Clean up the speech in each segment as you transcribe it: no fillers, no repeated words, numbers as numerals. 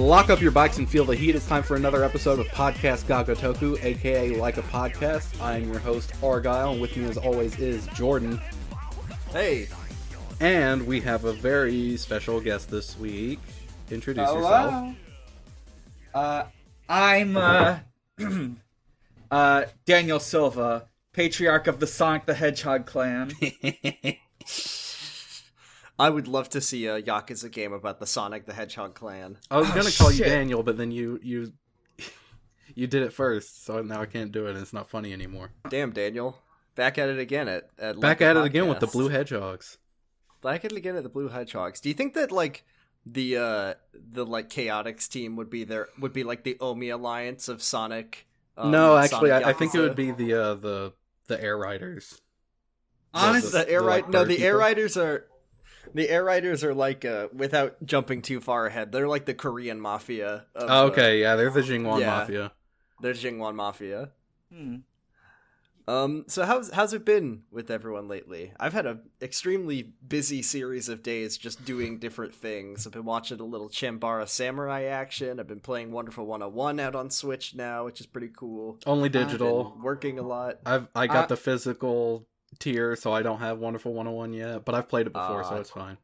Lock up your bikes and feel the heat. It's time for another episode of Podcast Gagotoku, aka Like a Podcast. I am your host, Argyle, and with me as always is Jordan. Hey. And we have a very special guest this week. Introduce Hello. yourself. I'm Daniel Silva, patriarch of the Sonic the Hedgehog clan. I would love to see a Yakuza game about the Sonic the Hedgehog clan. I was gonna call you Daniel, but then you did it first, so now I can't do it, and it's not funny anymore. Damn, Daniel. Back at it again at Back at it again with the Blue Hedgehogs. Back at it again at the Blue Hedgehogs. Do you think that like the Chaotix team would be like the Omi alliance of Sonic? No, actually, Sonic I think it Yakuza? would be the Air Riders. Honestly, The Air Riders are like, without jumping too far ahead, they're like the Korean mafia. Of, okay, yeah, they're the Jingwon Mafia. They're Jingwon Mafia. So how's it been with everyone lately? I've had an extremely busy series of days just doing different things. I've been watching a little Chambara Samurai action. I've been playing Wonderful 101 out on Switch now, which is pretty cool. Only digital. I've been working a lot. I got the physical tier, so I don't have Wonderful 101 yet, but I've played it before, so it's fine.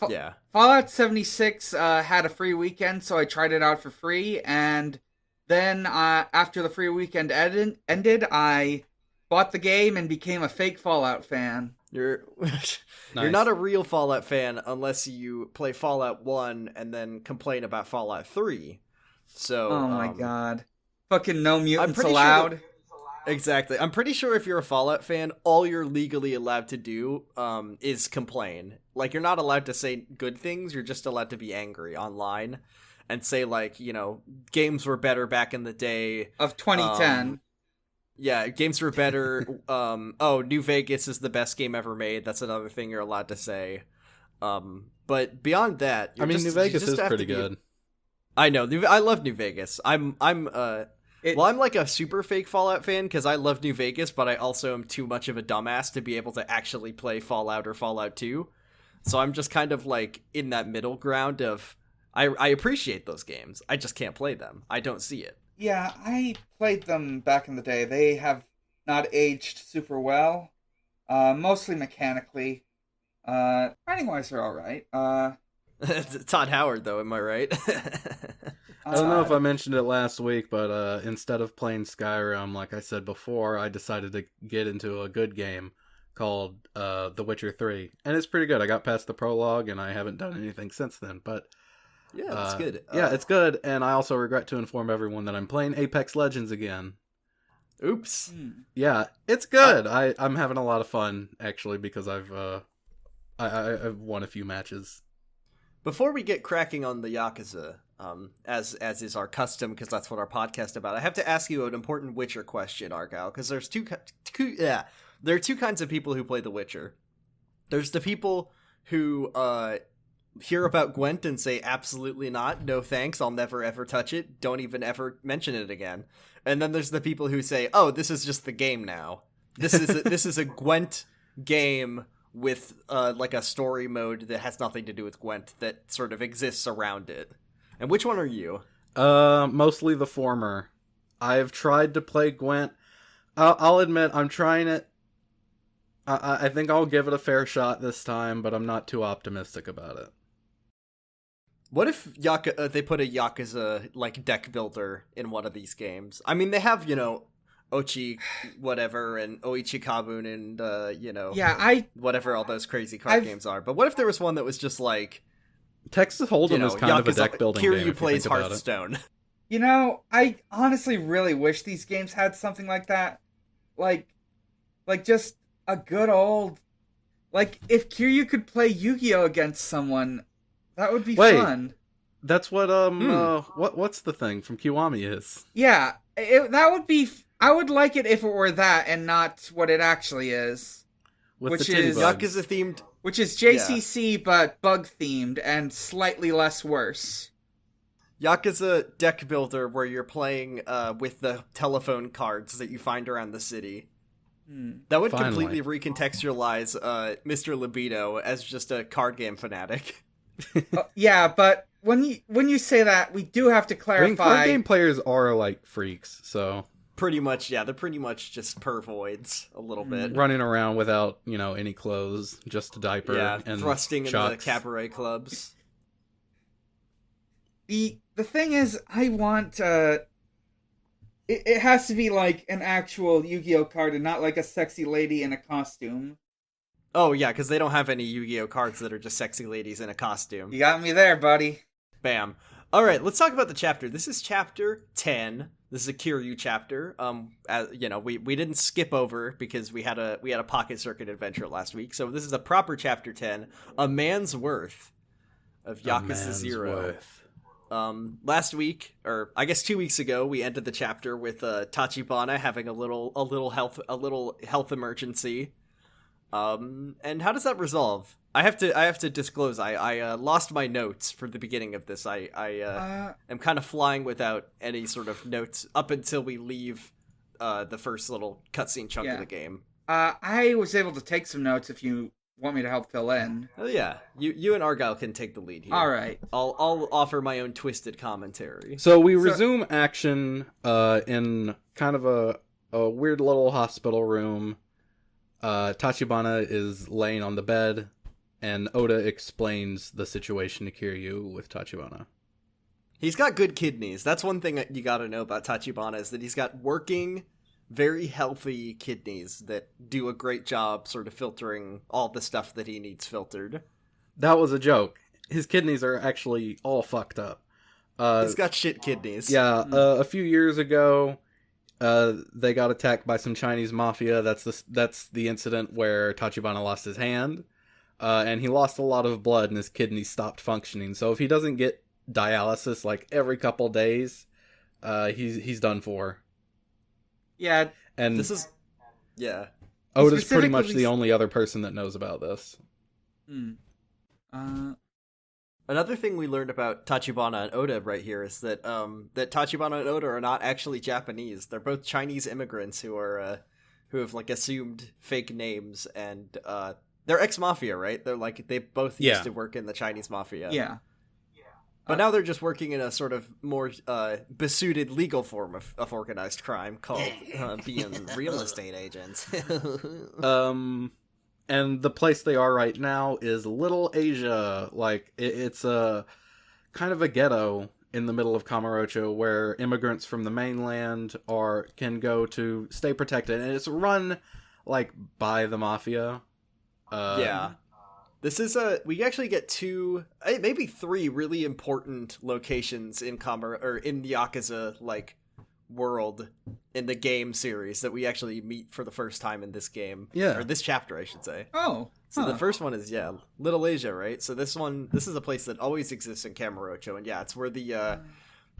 Yeah. Fallout 76 had a free weekend, so I tried it out for free, and then after the free weekend ended, I bought the game and became a fake Fallout fan. You're Nice. You're not a real Fallout fan unless you play Fallout 1 and then complain about Fallout 3. So Oh my god. Fucking no mutants pretty allowed. sure exactly. I'm pretty sure if you're a Fallout fan, all you're legally allowed to do is complain. Like, you're not allowed to say good things, you're just allowed to be angry online and say, like, you know, games were better back in the day. Of 2010. Yeah, games were better. New Vegas is the best game ever made. That's another thing you're allowed to say. But beyond that, New Vegas is pretty good. I know. I love New Vegas. I'm like a super fake Fallout fan because I love New Vegas, but I also am too much of a dumbass to be able to actually play Fallout or Fallout 2. So I'm just kind of like in that middle ground of I appreciate those games. I just can't play them. I don't see it. Yeah, I played them back in the day. They have not aged super well. Mostly mechanically. Writing-wise, they're alright. Todd Howard, though, am I right? I don't know if I mentioned it last week, but instead of playing Skyrim, like I said before, I decided to get into a good game called The Witcher 3. And it's pretty good. I got past the prologue, and I haven't done anything since then, but yeah, that's good. Yeah, it's good, and I also regret to inform everyone that I'm playing Apex Legends again. Oops. Yeah, it's good. I'm having a lot of fun, actually, because I've won a few matches. Before we get cracking on the Yakuza, as is our custom, because that's what our podcast about, I have to ask you an important Witcher question, Argyle, because there are two kinds of people who play The Witcher. There's the people who hear about Gwent and say, absolutely not, no thanks, I'll never ever touch it, don't even ever mention it again. And then there's the people who say, oh, this is just the game now. This is a Gwent game with like a story mode that has nothing to do with Gwent that sort of exists around it. And which one are you? Mostly the former. I've tried to play Gwent. I'll admit, I'm trying it. I think I'll give it a fair shot this time, but I'm not too optimistic about it. What if they put a Yakuza like deck builder in one of these games? I mean, they have, you know, Ochi whatever and Oichi Kabun and whatever all those crazy card games are. But what if there was one that was just like Texas Hold'em is kind of a deck building game. Kiryu plays Hearthstone. You know, I honestly really wish these games had something like that. Like just a good old, like if Kiryu could play Yu-Gi-Oh against someone, that would be fun. That's what what's the thing from Kiwami is? Yeah, that would be. I would like it if it were that and not what it actually is, which is Yakuza themed, which is JCC but bug themed and slightly less worse. Yakuza deck builder where you're playing with the telephone cards that you find around the city. That would completely recontextualize Mr. Libido as just a card game fanatic. Yeah, but when you say that, we do have to I mean, clarify. card game players are like freaks, so Pretty much, yeah. They're pretty much just pervoids a little bit. running around without any clothes, just a diaper, Yeah, and thrusting in the chucks. cabaret clubs. The thing is, I want it has to be like an actual Yu-Gi-Oh card and not like a sexy lady in a costume. Oh yeah, because they don't have any Yu-Gi-Oh cards that are just sexy ladies in a costume. You got me there, buddy. Bam. All right, let's talk about the chapter. This is chapter 10. This is a Kiryu chapter. We didn't skip over because we had a pocket circuit adventure last week. So this is a proper chapter 10, A Man's Worth of Yakuza 0. Last week, or I guess 2 weeks ago, we ended the chapter with Tachibana having a little health emergency. And how does that resolve? I have to disclose. I lost my notes for the beginning of this. I am kind of flying without any sort of notes up until we leave the first little cutscene chunk of the game. I was able to take some notes if you want me to help fill in. Oh yeah, you and Argyle can take the lead here. All right. I'll offer my own twisted commentary. So we resume action in kind of a weird little hospital room. Tachibana is laying on the bed, and Oda explains the situation to Kiryu with Tachibana. He's got good kidneys. That's one thing that you gotta know about Tachibana, is that he's got working, very healthy kidneys that do a great job sort of filtering all the stuff that he needs filtered. That was a joke. His kidneys are actually all fucked up. He's got shit kidneys. Yeah, a few years ago, they got attacked by some Chinese mafia. That's the incident where Tachibana lost his hand, and he lost a lot of blood, and his kidneys stopped functioning. So if he doesn't get dialysis like every couple days, he's done for. Yeah, and this is Oda's pretty much the only other person that knows about this. Another thing we learned about Tachibana and Oda right here is that that Tachibana and Oda are not actually Japanese. They're both Chinese immigrants who have like assumed fake names, and they're ex-mafia, right? They're like they both used to work in the Chinese mafia. Yeah. But now they're just working in a sort of more besuited legal form of organized crime called being real estate agents. And the place they are right now is Little Asia. Like, it's a kind of a ghetto in the middle of Kamurocho where immigrants from the mainland can go to stay protected. And it's run, like, by the mafia. Yeah. This is we actually get two, maybe three really important locations in in the Yakuza, like, world in the game series that we actually meet for the first time in this game. Yeah. Or this chapter, I should say. Oh. So the first one is, Little Asia, right? So this is a place that always exists in Kamurocho, and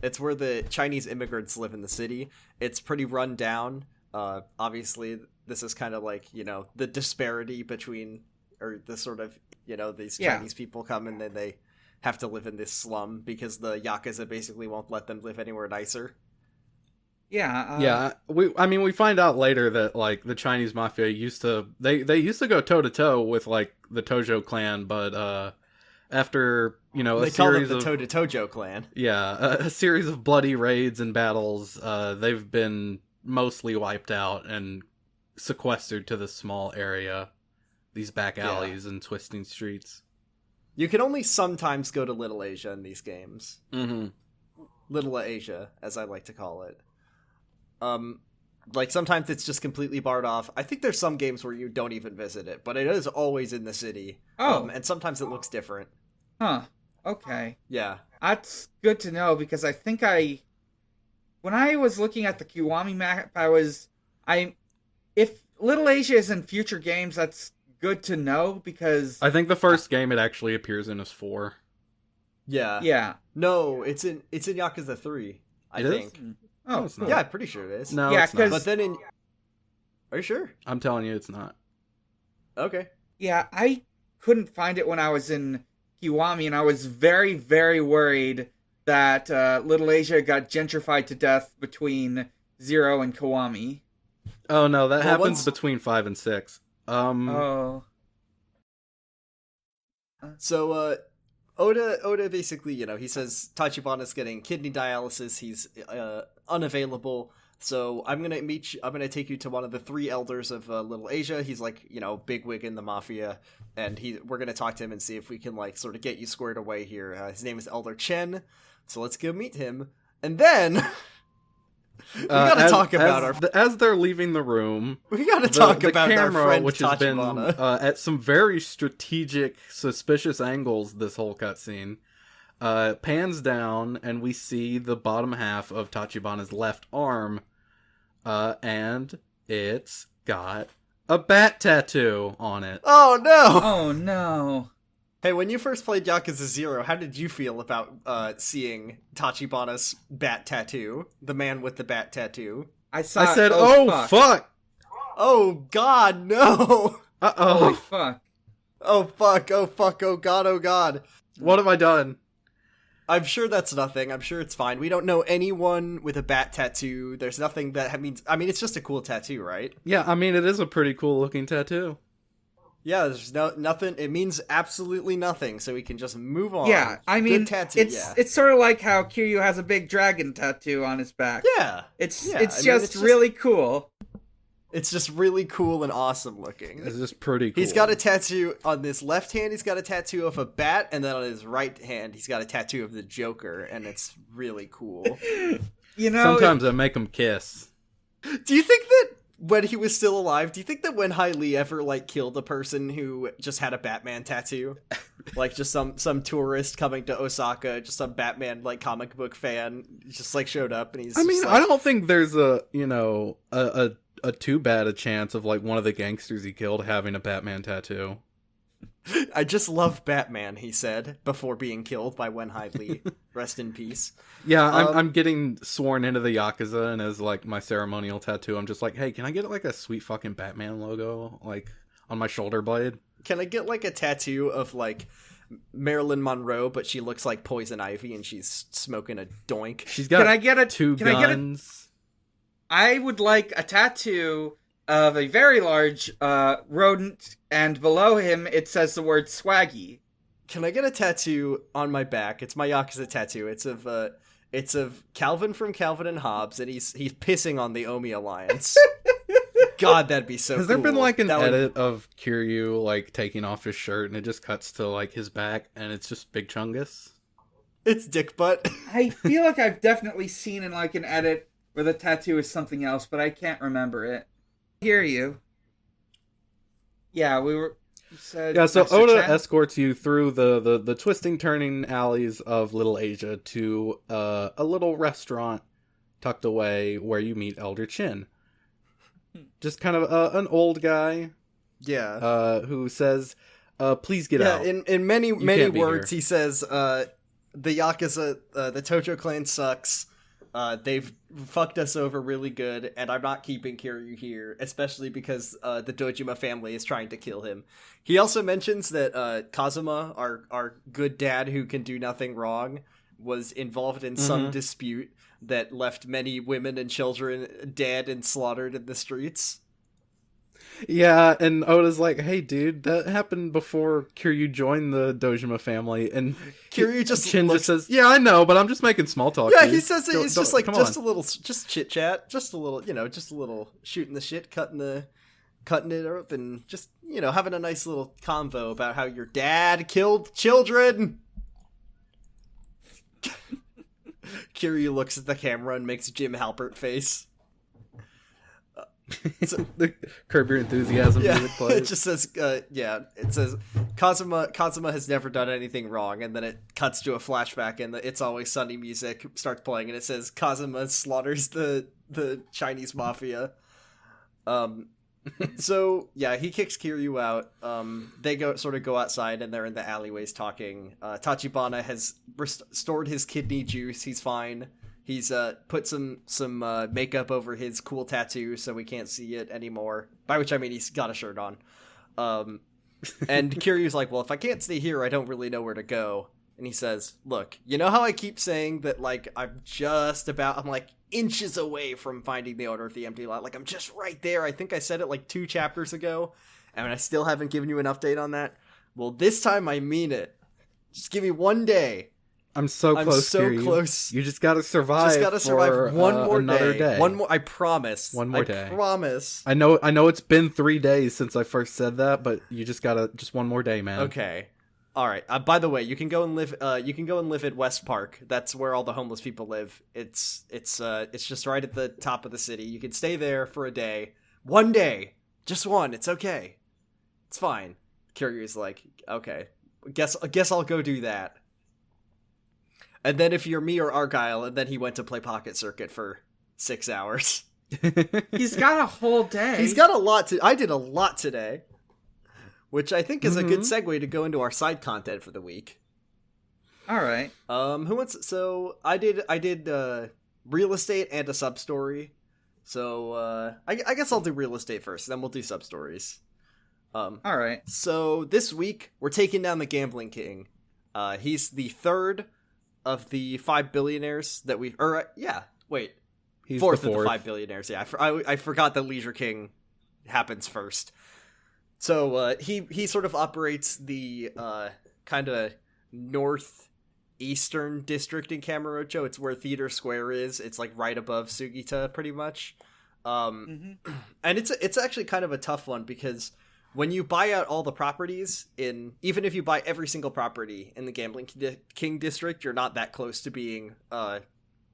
it's where the Chinese immigrants live in the city. It's pretty run down. Obviously, this is kind of like, the disparity between, or the sort of, these Chinese people come and then they have to live in this slum because the Yakuza basically won't let them live anywhere nicer. Yeah. We find out later that, like, the Chinese mafia used to go toe to toe with, like, the Tojo clan, but after they call them the Tojo clan. Yeah, a series of bloody raids and battles, they've been mostly wiped out and sequestered to this small area, these back alleys and twisting streets. You can only sometimes go to Little Asia in these games. Mm-hmm. Little Asia, as I like to call it. Like, sometimes it's just completely barred off. I think there's some games where you don't even visit it, but it is always in the city. And sometimes it looks different. Huh. Okay. Yeah. That's good to know, because I think when I was looking at the Kiwami map, if Little Asia is in future games, that's good to know, because I think the first game it actually appears in is 4. Yeah. Yeah. No, it's in Yakuza 3, I think. Is? Oh, it's not. Yeah, I'm pretty sure it is. No, yeah, it's not. But then are you sure? I'm telling you, it's not. Okay. Yeah, I couldn't find it when I was in Kiwami, and I was very, very worried that Little Asia got gentrified to death between 0 and Kiwami. Oh no, that happens between 5 and 6. Oh. So Oda basically, he says Tachibana's getting kidney dialysis. He's unavailable. So I'm gonna take you to one of the three elders of Little Asia. He's like, bigwig in the mafia, and we're gonna talk to him and see if we can like sort of get you squared away here. His name is Elder Chen, so let's go meet him, and then we gotta talk about as they're leaving the room. We gotta talk about camera, our friend which Tachibana. has been at some very strategic, suspicious angles. This whole cutscene pans down, and we see the bottom half of Tachibana's left arm. And it's got a bat tattoo on it. Oh no! Oh no! Hey, when you first played Yakuza 0, how did you feel about seeing Tachibana's bat tattoo? The man with the bat tattoo. I said, "Oh fuck! Oh god, no! Uh-oh! Holy fuck! Oh fuck! Oh fuck! Oh god! Oh god! What have I done?" I'm sure that's nothing. I'm sure it's fine. We don't know anyone with a bat tattoo. There's nothing that means... I mean, it's just a cool tattoo, right? Yeah, I mean, it is a pretty cool looking tattoo. Yeah, there's nothing. It means absolutely nothing, so we can just move on. Yeah, I mean, good tattoo, it's sort of like how Kiryu has a big dragon tattoo on his back. Yeah. It's just really cool. It's just really cool and awesome looking. It's just pretty cool. He's got a tattoo on his left hand. He's got a tattoo of a bat, and then on his right hand, he's got a tattoo of the Joker, and it's really cool. Sometimes I make him kiss. Do you think that when he was still alive, do you think that when Hai Li ever like killed a person who just had a Batman tattoo, like just some tourist coming to Osaka, just some Batman like comic book fan, just like showed up and he's? I mean, like, I don't think there's a too bad a chance of like one of the gangsters he killed having a Batman tattoo. I just love Batman, he said before being killed by Wen Hai Li. Rest in peace. Yeah, I'm getting sworn into the Yakuza, and as like my ceremonial tattoo, I'm just like, hey, can I get like a sweet fucking Batman logo like on my shoulder blade? Can I get like a tattoo of like Marilyn Monroe, but she looks like Poison Ivy and she's smoking a doink? She's got two guns. I would like a tattoo of a very large rodent, and below him it says the word swaggy. Can I get a tattoo on my back? It's my Yakuza tattoo. It's of Calvin from Calvin and Hobbes, and he's pissing on the Omi Alliance. God, that'd be so cool. Has there been like an edit of Kiryu like taking off his shirt and it just cuts to like his back and it's just Big Chungus? It's dick butt. I feel like I've definitely seen in like an edit where the tattoo is something else, but I can't remember it. Hear you. Yeah, we were... so Oda escorts you through the twisting, turning alleys of Little Asia to a little restaurant tucked away where you meet Elder Chin. Just kind of an old guy. Yeah. Who says, please get out. In many words, he says, the Yakuza, the Tojo clan sucks. They've fucked us over really good, and I'm not keeping Kiryu here, especially because the Dojima family is trying to kill him. He also mentions that Kazuma, our good dad who can do nothing wrong, was involved in some dispute that left many women and children dead and slaughtered in the streets. Yeah, and Oda's like, hey dude, that happened before Kiryu joined the Dojima family, and Kiryu just says, yeah, I know, but I'm just making small talk. Yeah, dude. he says it's just like, just on. a little, just chit chat, just a little, just a little shooting the shit, cutting it up, and just, having a nice little convo about how your dad killed children. Kiryu looks at the camera and makes Jim Halpert face. The Curb Your Enthusiasm music plays. It just says, it says Kazuma has never done anything wrong, and then it cuts to a flashback, and the It's Always Sunny music starts playing, and it says Kazuma slaughters the Chinese mafia. So yeah, he kicks Kiryu out. They go outside, and they're in the alleyways talking. Tachibana has restored his kidney juice. He's fine. He's put some makeup over his cool tattoo so we can't see it anymore. By which I mean he's got a shirt on. And Kiryu's like, well, if I can't stay here, I don't really know where to go. And he says, look, you know how I keep saying that, like, I'm like inches away from finding the owner of the empty lot? Like, I'm just right there. I think I said it like 2 chapters ago, and I still haven't given you an update on that. Well, this time I mean it. Just give me one day. I'm so close. I'm so Kiryu. close. You just gotta survive. Just gotta survive one more another day. One more. I promise. One more day. I promise. I know. It's been 3 days since I first said that, but you just one more day, man. Okay. All right. By the way, you can go and live. You can go and live at West Park. That's where all the homeless people live. It's just right at the top of the city. You can stay there for a day. One day. Just one. It's okay. It's fine. Kiryu's like, okay. Guess I'll go do that. And then if you're me or Argyle, and then he went to play Pocket Circuit for 6 hours. He's got a whole day. He's got a lot I did a lot today. Which I think is a good segue to go into our side content for the week. All right. Who wants? So I did real estate and a sub story. So I guess I'll do real estate first, then we'll do sub stories. All right. So this week we're taking down the Gambling King. He's the third of the 5 billionaires that we. He's fourth the of the 5 billionaires. Yeah, I forgot that Leisure King happens first. So he sort of operates the kind of northeastern district in Kamurocho. It's where Theater Square is. It's like right above Sugita, pretty much. And it's actually kind of a tough one because when you buy out all the properties even if you buy every single property in the Gambling King district, you're not that close to being at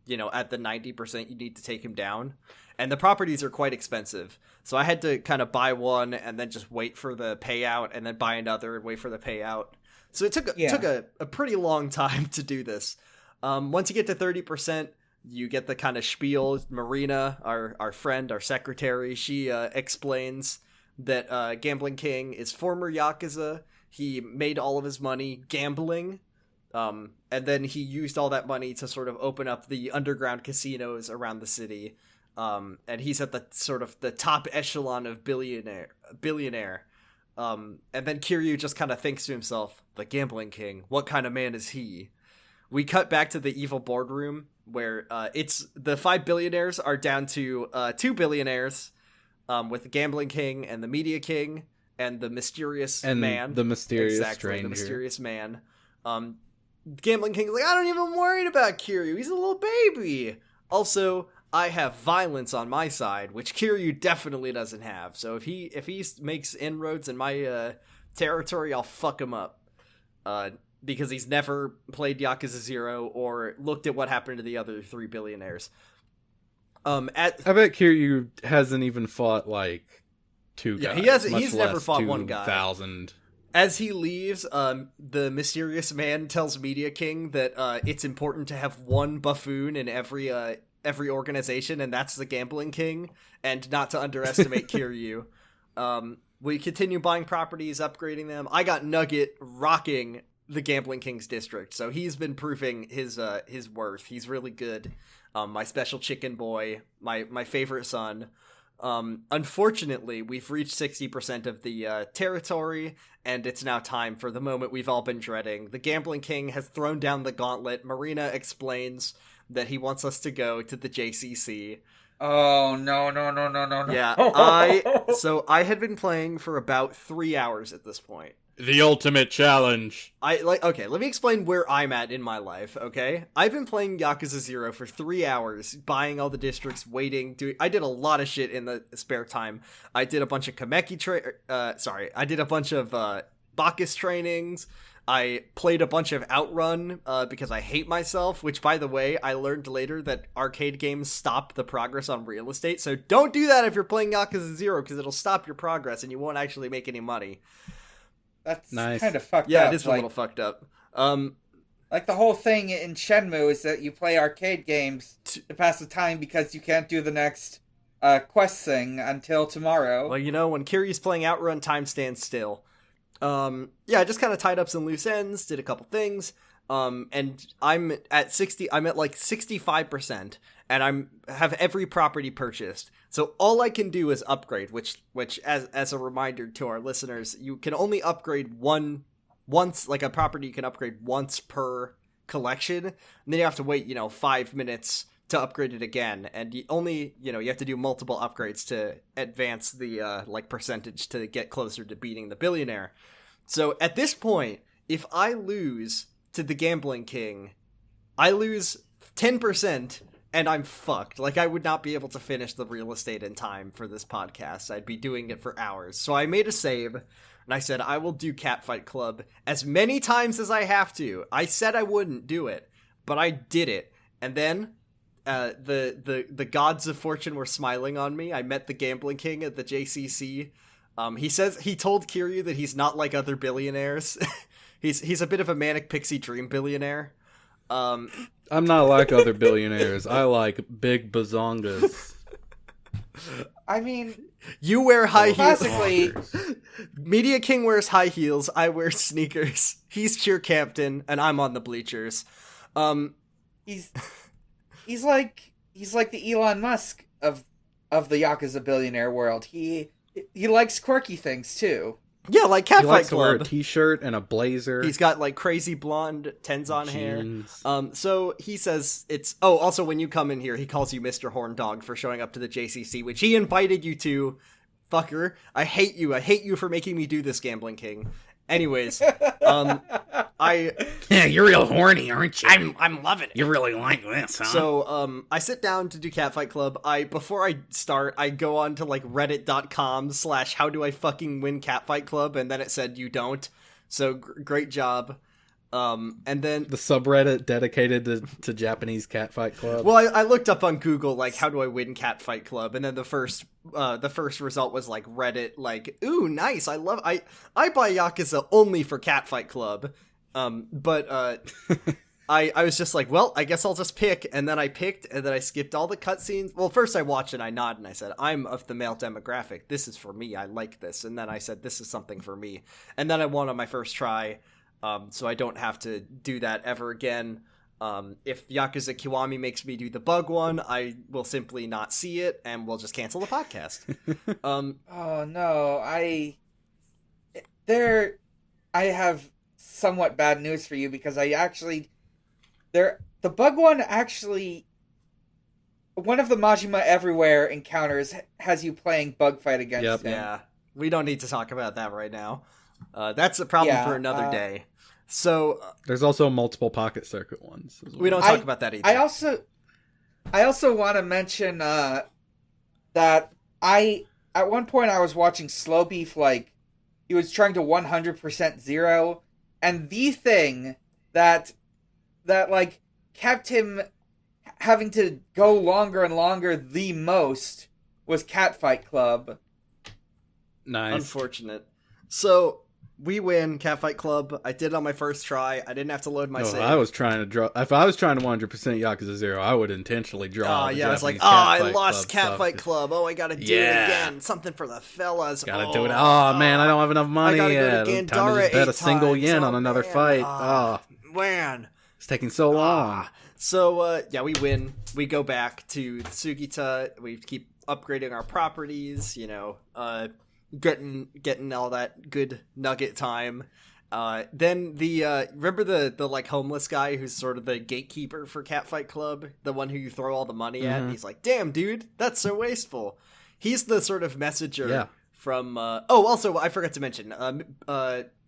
the 90% you need to take him down. And the properties are quite expensive. So I had to kind of buy one and then just wait for the payout and then buy another and wait for the payout. So it took a pretty long time to do this. Once you get to 30%, you get the kind of spiel. Marina, our friend, our secretary, she explains that Gambling King is former Yakuza. He made all of his money gambling. And then he used all that money to sort of open up the underground casinos around the city. And he's at the sort of the top echelon of billionaire. And then Kiryu just kind of thinks to himself, the Gambling King, what kind of man is he? We cut back to the evil boardroom where it's the 5 billionaires are down to 2 billionaires with the Gambling King and the Media King and the mysterious man. The mysterious stranger. The mysterious man. Gambling King's like, I don't even worry about Kiryu. He's a little baby. Also, I have violence on my side, which Kiryu definitely doesn't have. So if he makes inroads in my territory, I'll fuck him up. Because he's never played Yakuza 0 or looked at what happened to the other 3 billionaires. I bet Kiryu hasn't even fought like 2 guys. Yeah, he's never fought 1 guy. 2,000. As he leaves, the mysterious man tells Media King that it's important to have 1 buffoon in every organization, and that's the Gambling King, and not to underestimate Kiryu. We continue buying properties, upgrading them. I got Nugget rocking the Gambling King's district, so he's been proving his worth. He's really good. My special chicken boy, my favorite son. Unfortunately, we've reached 60% of the territory, and it's now time for the moment we've all been dreading. The Gambling King has thrown down the gauntlet. Marina explains that he wants us to go to the JCC. Oh, no. Yeah, I had been playing for about 3 hours at this point. The ultimate challenge. Okay, let me explain where I'm at in my life, okay? I've been playing Yakuza 0 for 3 hours, buying all the districts, waiting, I did a lot of shit in the spare time. I did a bunch of I did a bunch of Bacchus trainings. I played a bunch of Outrun because I hate myself, which, by the way, I learned later that arcade games stop the progress on real estate, so don't do that if you're playing Yakuza 0, because it'll stop your progress and you won't actually make any money. That's nice. Kind of fucked up. Yeah, it is a little fucked up. Like the whole thing in Shenmue is that you play arcade games to pass the time because you can't do the next quest thing until tomorrow. Well, when Kiryu's playing Outrun, time stands still. I just kind of tied up some loose ends, did a couple things, and I'm at 65%, and have every property purchased. So all I can do is upgrade, which as a reminder to our listeners, you can only upgrade once, like a property you can upgrade once per collection, and then you have to wait, 5 minutes to upgrade it again, and you have to do multiple upgrades to advance the percentage to get closer to beating the billionaire. So at this point, if I lose to the Gambling King, I lose 10%, and I'm fucked. Like, I would not be able to finish the real estate in time for this podcast. I'd be doing it for hours. So I made a save, and I said I will do Catfight Club as many times as I have to. I said I wouldn't do it, but I did it. And then the gods of fortune were smiling on me. I met the Gambling King at the JCC. He told Kiryu that he's not like other billionaires. he's a bit of a manic pixie dream billionaire. I'm not like other billionaires. I like big bazongas. I mean, you wear high heels. classically, Media King wears high heels. I wear sneakers. He's cheer captain, and I'm on the bleachers. he's like the Elon Musk of the Yakuza billionaire world. He likes quirky things too. Yeah, like He Catfight likes to Club. wear a t-shirt and a blazer. He's got like crazy blonde Tenzon hair. Jeans. So he says it's... Oh, also when you come in here, he calls you Mr. Horndog for showing up to the JCC, which he invited you to. Fucker. I hate you. I hate you for making me do this, Gambling King. Anyways, Yeah, you're real horny, aren't you? I'm loving it. You really like this, huh? So, I sit down to do Catfight Club. Before I start, I go on to like reddit.com/how do I fucking win Catfight Club, and then it said you don't. So great job. And then the subreddit dedicated to Japanese Catfight Club. well, I looked up on Google like how do I win Catfight Club, and then the first result was like Reddit like ooh nice I buy Yakuza only for Catfight Club. But I was just like, well, I guess I'll just pick, and then I picked, and then I skipped all the cutscenes. Well, first I watched and I nodded and I said, I'm of the male demographic. This is for me. I like this. And then I said, this is something for me. And then I won on my first try, so I don't have to do that ever again. If Yakuza Kiwami makes me do the bug one, I will simply not see it, and we'll just cancel the podcast. Oh no, I have somewhat bad news for you because the bug one actually, one of the Majima Everywhere encounters has you playing bug fight against him. Yeah, we don't need to talk about that right now. That's a problem for another day. So there's also multiple pocket circuit ones as well. We don't talk about that either. I also want to mention that at one point I was watching Slow Beef, like he was trying to 100% zero, and the thing that like kept him having to go longer and longer the most was Catfight Club. Nice. Unfortunate. So we win Catfight Club. I did it on my first try. I didn't have to load my save. I was trying to draw. If I was trying to 100% Yakuza 0, I would intentionally draw. Oh yeah, I was like, Japanese I lost Catfight stuff. Club. Oh, I gotta do it again. Something for the fellas. Gotta do it. Oh man, I don't have enough money I gotta yet. go to Time to Gandara just bet 8 a single times. yen on another man. fight. Man. It's taking so long. So yeah, we win. We go back to Sugita. We keep upgrading our properties. You know, getting all that good nugget time. Then the remember the like homeless guy who's sort of the gatekeeper for Catfight Club, the one who you throw all the money at. He's like, damn dude, that's so wasteful. He's the sort of messenger from also I forgot to mention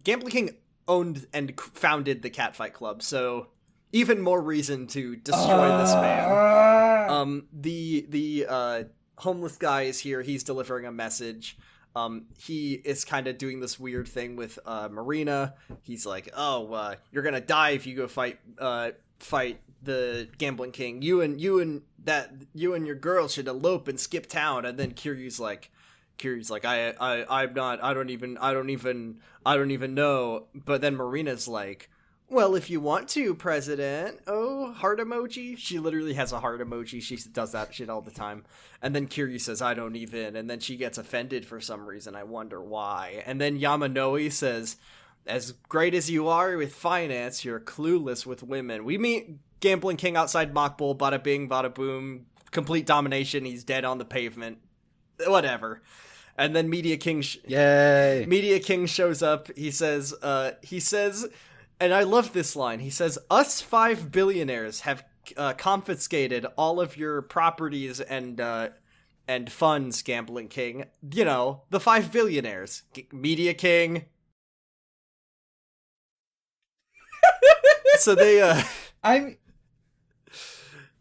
Gambling King owned and founded the Catfight Club, so even more reason to destroy this man. The homeless guy is here. He's delivering a message. He is kind of doing this weird thing with Marina. He's like, "Oh, you're gonna die if you go fight the Gambling King. You and your girl should elope and skip town." And then Kiryu's like, I'm not. I don't even know. But then Marina's like, well, if you want to, President. Oh, heart emoji. She literally has a heart emoji. She does that shit all the time. And then Kiryu says, I don't even. And then she gets offended for some reason. I wonder why. And then Yamanoi says, as great as you are with finance, you're clueless with women. We meet Gambling King outside Mock Bowl. Bada bing, bada boom. Complete domination. He's dead on the pavement. Whatever. And then Media King... Yay! Media King shows up. He says... And I love this line. He says, us 5 billionaires have confiscated all of your properties and funds, Gambling King. You know, the 5 billionaires. Media King, So they I'm.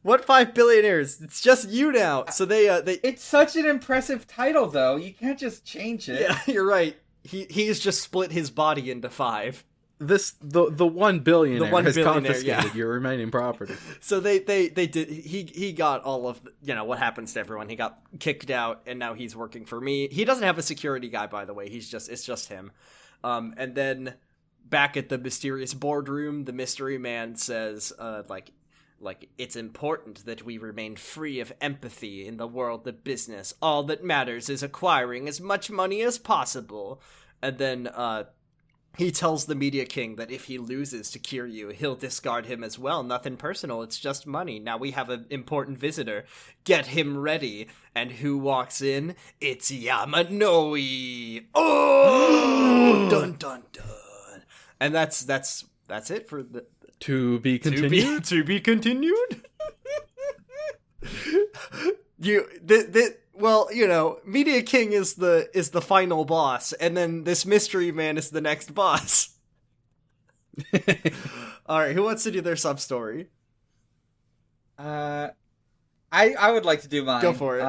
what 5 billionaires? It's just you now. So they It's such an impressive title, though. You can't just change it. yeah, you're right. He's just split his body into 5. The 1 billionaire The 1 has billionaire, confiscated yeah. your remaining property. So they did. He got all of what happens to everyone. He got kicked out, and now he's working for me. He doesn't have a security guy, by the way. It's just him. And then back at the mysterious boardroom, the mystery man says, like it's important that we remain free of empathy in the world of business. All that matters is acquiring as much money as possible. And then he tells the media king that if he loses to Kiryu, he'll discard him as well. Nothing personal, it's just money. Now we have an important visitor. Get him ready. And who walks in? It's Yamanoi. Oh! Dun dun dun. And that's it for the To be continued? To be continued? Well, Media King is the final boss, and then this mystery man is the next boss. All right, who wants to do their sub story? I would like to do mine. Go for it.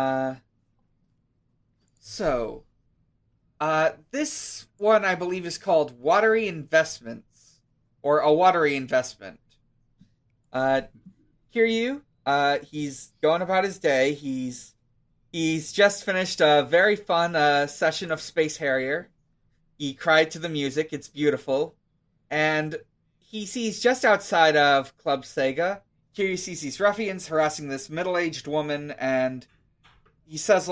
This one I believe is called Watery Investments, or A Watery Investment. Kiryu, he's going about his day. He's just finished a very fun session of Space Harrier. He cried to the music. It's beautiful. And he sees just outside of Club Sega, Kiryu sees these ruffians harassing this middle-aged woman, and he says,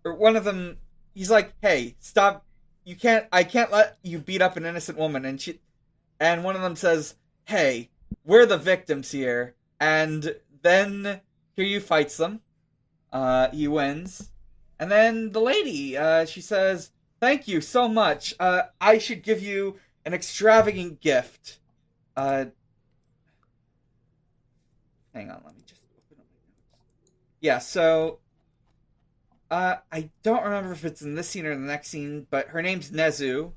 one of them, he's like, hey, stop, I can't let you beat up an innocent woman. And one of them says, hey, we're the victims here. And then Kiryu fights them. He wins. And then the lady, she says, thank you so much. I should give you an extravagant gift. Hang on, let me just open up my notes. Yeah, so, I don't remember if it's in this scene or the next scene, but her name's Nezu,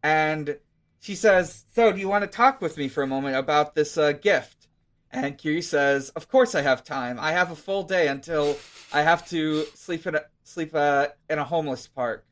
and she says, so do you want to talk with me for a moment about this, gift? And Kiryu says, of course I have time. I have a full day until I have to sleep in a homeless park.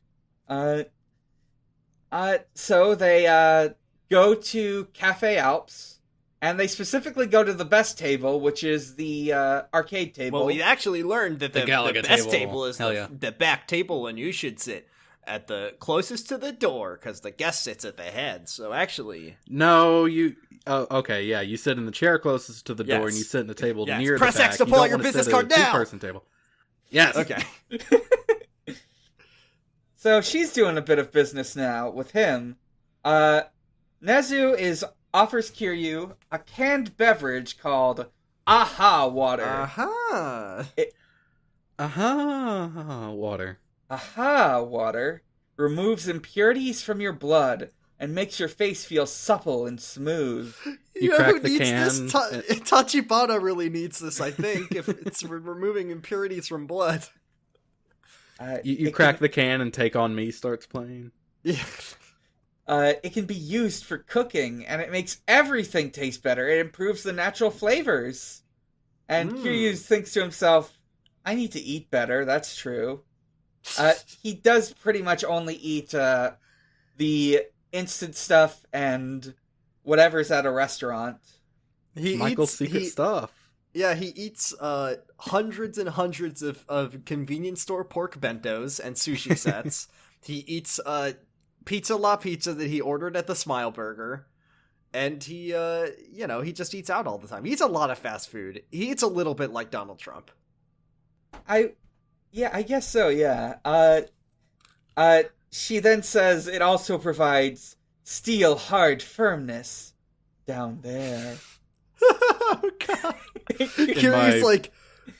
So they go to Cafe Alps, and they specifically go to the best table, which is the arcade table. Well, we actually learned that the Galaga best table. table is Hell yeah. the back table, and you should sit at the closest to the door, because the guest sits at the head. So actually... No, you... Oh, okay, yeah, you sit in the chair closest to the door, and you sit in the table near Press the back. X to You pull don't out your wanna business sit at card a now! two-person table. Yes! Okay. So she's doing a bit of business now with him. Nezu offers Kiryu a canned beverage called Aha Water. Aha! Water. Aha Water removes impurities from your blood and makes your face feel supple and smooth. You crack the can. Tachibana really needs this, I think, if it's removing impurities from blood. You crack the can and Take On Me starts playing. Yeah. It can be used for cooking, and it makes everything taste better. It improves the natural flavors. And Kiryu thinks to himself, I need to eat better, that's true. He does pretty much only eat the instant stuff and whatever's at a restaurant. Michael's secret stuff. Yeah, he eats hundreds and hundreds of convenience store pork bentos and sushi sets. He eats pizza la pizza that he ordered at the Smile Burger. And he just eats out all the time. He eats a lot of fast food. He eats a little bit like Donald Trump. I guess so, yeah. She then says it also provides steel hard firmness down there. Oh, God. Kiryu's like...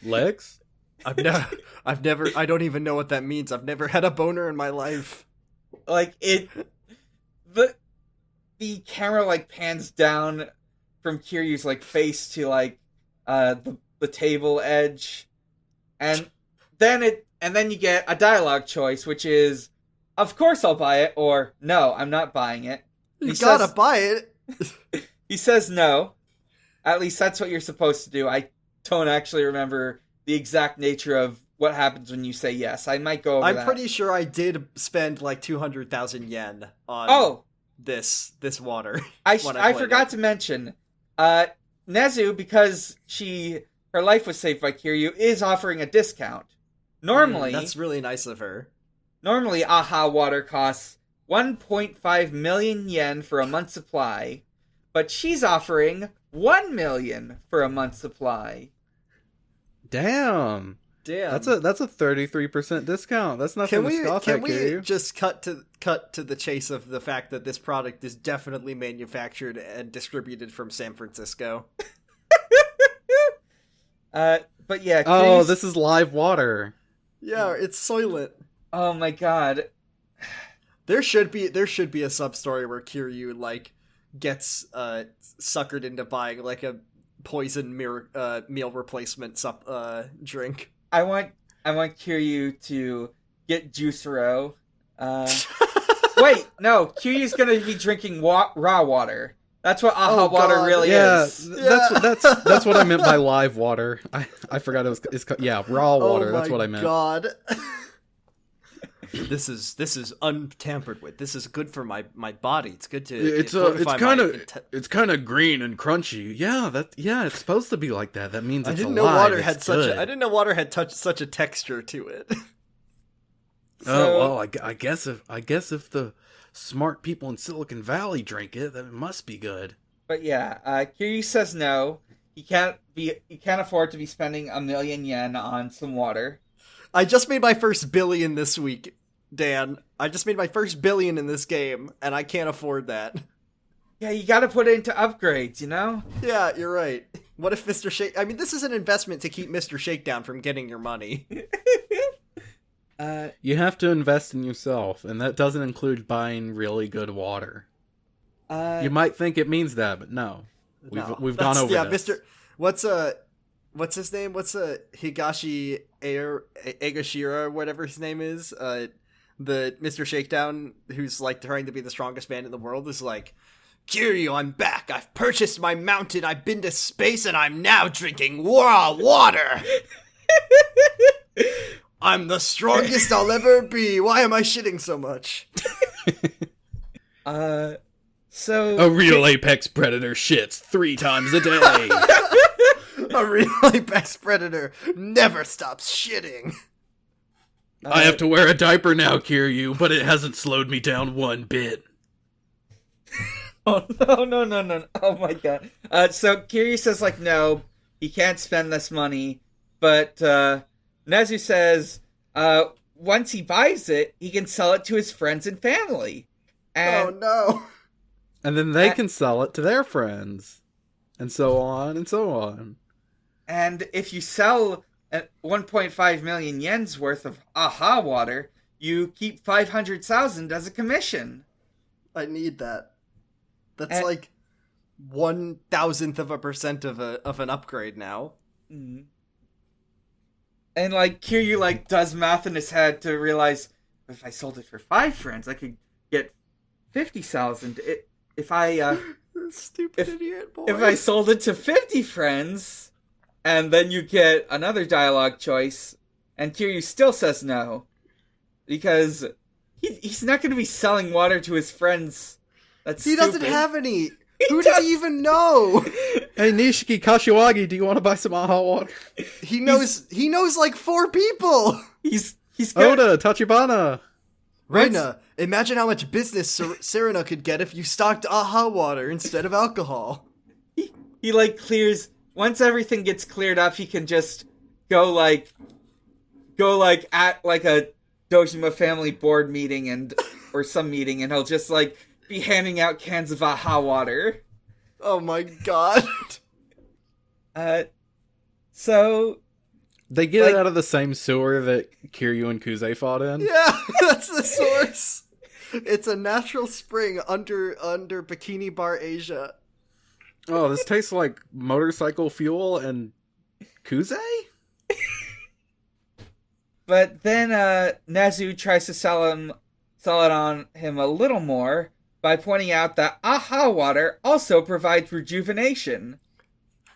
Legs? I don't even know what that means. I've never had a boner in my life. Like, the camera, pans down from Kiryu's, face to, the table edge. And then you get a dialogue choice, which is, of course I'll buy it, or no, I'm not buying it. You gotta buy it. He says no. At least that's what you're supposed to do. I don't actually remember the exact nature of what happens when you say yes. I might go over that. I'm pretty sure I did spend like 200,000 yen on this water. I forgot to mention, Nezu, because her life was saved by Kiryu, is offering a discount. Normally, that's really nice of her. Normally, AHA water costs 1.5 million yen for a month's supply, but she's offering 1 million for a month's supply. Damn. That's a 33% discount. That's nothing to scoff at, Kiryu. Can we just cut to the chase of the fact that this product is definitely manufactured and distributed from San Francisco? But yeah. Oh, this is live water. Yeah, it's Soylent. Oh my god. There should be a sub story where Kiryu like gets suckered into buying like a poison meal replacement drink. I want Kiryu to get Juicero. Wait, no, Kiryu's gonna be drinking raw water. That's what AHA water really is. That's what I meant by live water. I forgot it's raw water. That's what I meant. God. This is untampered with. This is good for my body. It's good to. It's kind of green and crunchy. Yeah, it's supposed to be like that. That means it's alive. I didn't know water had such a texture to it. I guess if the smart people in Silicon Valley drink it, then it must be good. But yeah, Kiryu says no. He can't afford to be spending 1 million yen on some water. I just made my first billion this week, Dan. I just made my first billion in this game, and I can't afford that. Yeah, you gotta put it into upgrades, you know? Yeah, you're right. What if Mr. Shake... I mean, this is an investment to keep Mr. Shakedown from getting your money. You have to invest in yourself, and that doesn't include buying really good water. You might think it means that, but no. We've gone over this. What's his name? Higashi Egashira, whatever his name is? The Mr. Shakedown, who's like trying to be the strongest man in the world, is like, Kiryu, I'm back. I've purchased my mountain. I've been to space, and I'm now drinking raw water. I'm the strongest I'll ever be. Why am I shitting so much? So a real apex predator shits 3 times a day. A real apex predator never stops shitting. I have to wear a diaper now, Kiryu, but it hasn't slowed me down one bit. Oh, no. Oh my god. So Kiryu says, like, no, he can't spend this money, but Nezu says once he buys it, he can sell it to his friends and family. And, oh no. And then they can sell it to their friends. And so on and so on. And if you sell 1.5 million yen's worth of AHA water, you keep 500,000 as a commission. I need that. That's like 1,000% of an upgrade now. Mm-hmm. And like Kiryu like does math in his head to realize, if I sold it for 5 friends, I could get 50,000. If I stupid idiot boy. If I sold it to 50 friends, and then you get another dialogue choice, and Kiryu still says no, because he's not going to be selling water to his friends. That's he stupid. Doesn't have any. Who does he even know? Hey Nishiki Kashiwagi, do you want to buy some AHA water? He knows like 4 people. He's got... Oda, Tachibana. Reina, imagine how much business Serena could get if you stocked AHA water instead of alcohol. He like clears, once everything gets cleared up, he can just go like at like a Dojima family board meeting or some meeting, and he'll just like be handing out cans of AHA water. Oh my god. So they get it out of the same sewer that Kiryu and Kuze fought in? Yeah, that's the source. It's a natural spring under Bikini Bar Asia. Oh, this tastes like motorcycle fuel and Kuze? But then Nezu tries to sell it on him a little more by pointing out that aha water also provides rejuvenation.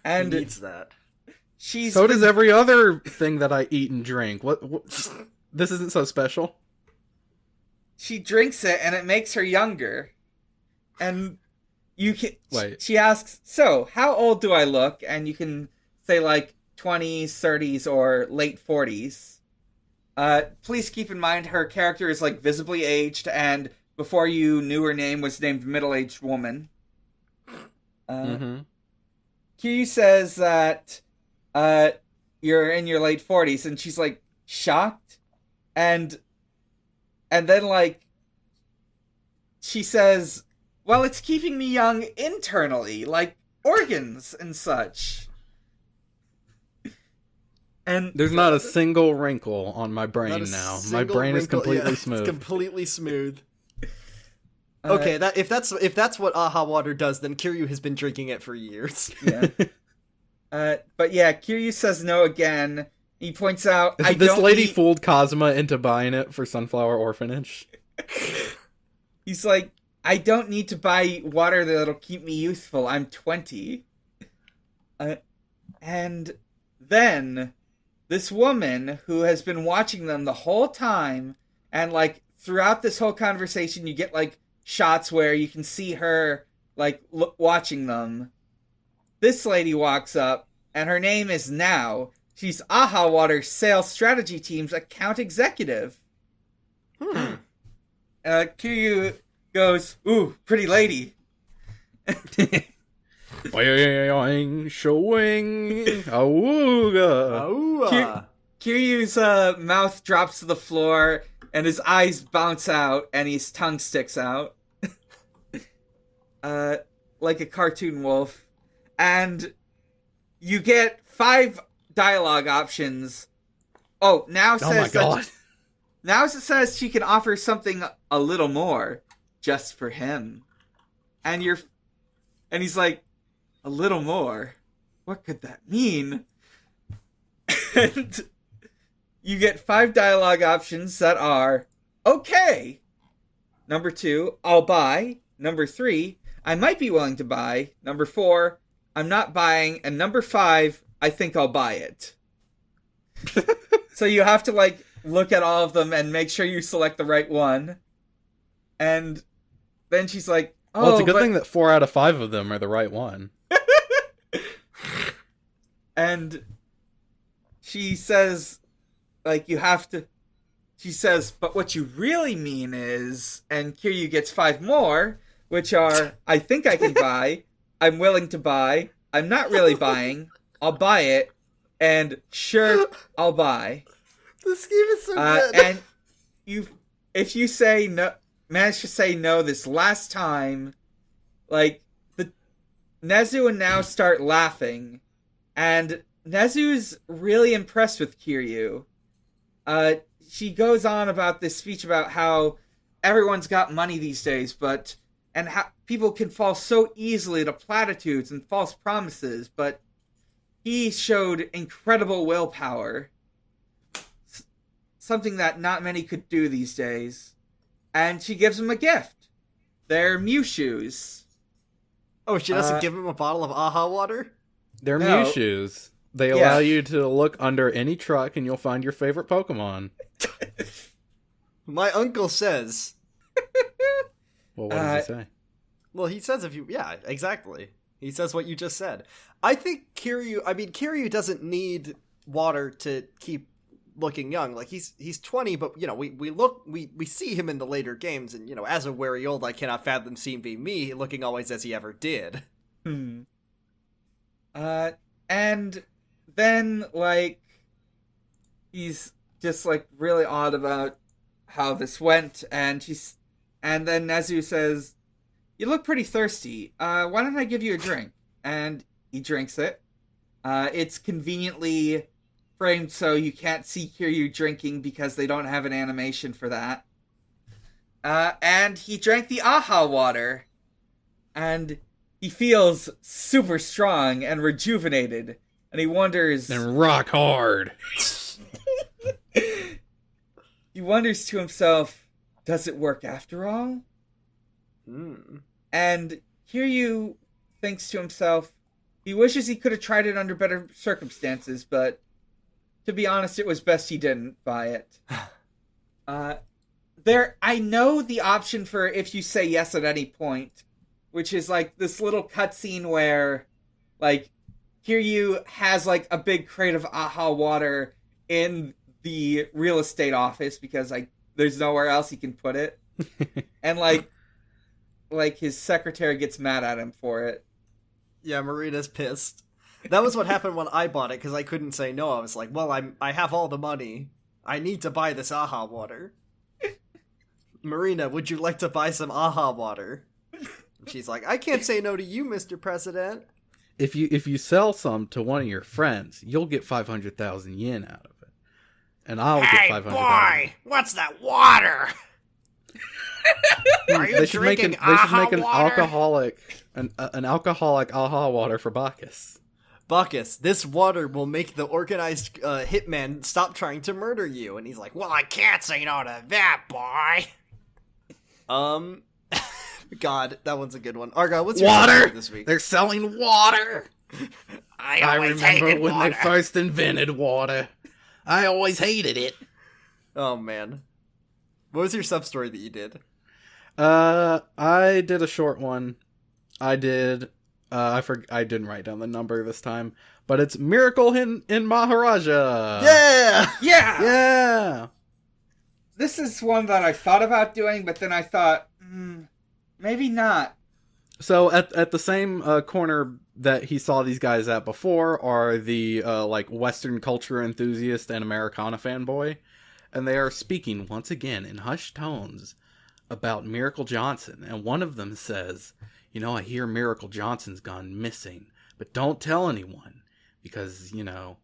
And He needs that. So does every other thing that I eat and drink. What? This isn't so special. She drinks it and it makes her younger. And you can. Wait. She asks, "So, how old do I look?" And you can say like 20s, 30s, or late 40s. Please keep in mind her character is like visibly aged, and before you knew her name was named middle-aged woman. Kiryu says that you're in your late 40s, and she's like shocked, and then like she says, "Well, it's keeping me young internally, like organs and such." And there's not a single wrinkle on my brain now. My brain is completely smooth. It's completely smooth. Okay, if that's what aha water does, then Kiryu has been drinking it for years. Yeah. But yeah, Kiryu says no again. He points out, this lady fooled Kazuma into buying it for Sunflower Orphanage. He's like, "I don't need to buy water that'll keep me youthful. I'm 20. And then this woman who has been watching them the whole time, and like throughout this whole conversation, you get like shots where you can see her like watching them. This lady walks up, and her name is Now. She's Aha Water's sales strategy team's account executive. Kiryu goes, "Ooh, pretty lady." Showing awooga. Kiryu's mouth drops to the floor, and his eyes bounce out, and his tongue sticks out. Like a cartoon wolf. And you get 5 dialogue options. Oh, now says oh my God. Now it says she can offer something a little more just for him. And he's like, "A little more? What could that mean?" And you get 5 dialogue options that are, "Okay." Number 2, "I'll buy." Number 3, "I might be willing to buy." Number 4, "I'm not buying." And number 5, "I think I'll buy it." So you have to like look at all of them and make sure you select the right one. And then she's like, "Oh, well, it's a good thing that 4 out of 5 of them are the right one." And she says, like, you have to... She says, "But what you really mean is..." And Kiryu gets 5 more, which are, "I think I can buy," "I'm willing to buy," "I'm not really buying," "I'll buy it," and "Sure, I'll buy." This game is so good. And if you say no, manage to say no this last time, like, Nezu and Now start laughing, and Nezu's really impressed with Kiryu. She goes on about this speech about how everyone's got money these days, and how people can fall so easily to platitudes and false promises, but he showed incredible willpower. Something that not many could do these days. And she gives him a gift. They're Mew shoes. Oh, she doesn't give him a bottle of aha water? They're No. Mew shoes. They allow you to look under any truck and you'll find your favorite Pokemon. My uncle says. Well, what does he say? Well, he says yeah, exactly. He says what you just said. I think Kiryu doesn't need water to keep looking young. Like, he's 20, but, you know, we see him in the later games, and, you know, as a wary old, I cannot fathom seeing me looking always as he ever did. And then, like, he's just, like, really odd about how this went, and then Nezu says, "You look pretty thirsty. Why don't I give you a drink?" And he drinks it. It's conveniently framed so you can't see Kiryu drinking because they don't have an animation for that. And he drank the aha water. And he feels super strong and rejuvenated. And he wonders... And rock hard. He wonders to himself, does it work after all? And Kiryu thinks to himself, he wishes he could have tried it under better circumstances, but to be honest, it was best he didn't buy it. I know the option for if you say yes at any point, which is like this little cutscene where, like, Kiryu has like a big crate of AHA water in the real estate office because like there's nowhere else he can put it, and like his secretary gets mad at him for it. Yeah, Marina's pissed. That was what happened when I bought it, because I couldn't say no. I was like, well, I have all the money. I need to buy this AHA water. Marina, would you like to buy some AHA water? And she's like, I can't say no to you, Mr. President. If you sell some to one of your friends, you'll get 500,000 yen out of it. And I'll get 500,000. Hey, boy! What's that water? Are you drinking AHA water? An alcoholic AHA water for Bacchus. Bacchus, this water will make the organized hitman stop trying to murder you. And he's like, well, I can't say no to that, boy. God, that one's a good one. Argyle, what's your water this week? They're selling water. I remember when they first invented water. I always hated it. Oh man, what was your sub story that you did? I did a short one. I didn't write down the number this time, but it's Miracle in Maharaja. Yeah. This is one that I thought about doing, but then I thought, maybe not. So at the same corner that he saw these guys at before are the like Western culture enthusiast and Americana fanboy, and they are speaking once again in hushed tones about Miracle Johnson, and one of them says, you know, I hear Miracle Johnson's gone missing, but don't tell anyone, because, you know,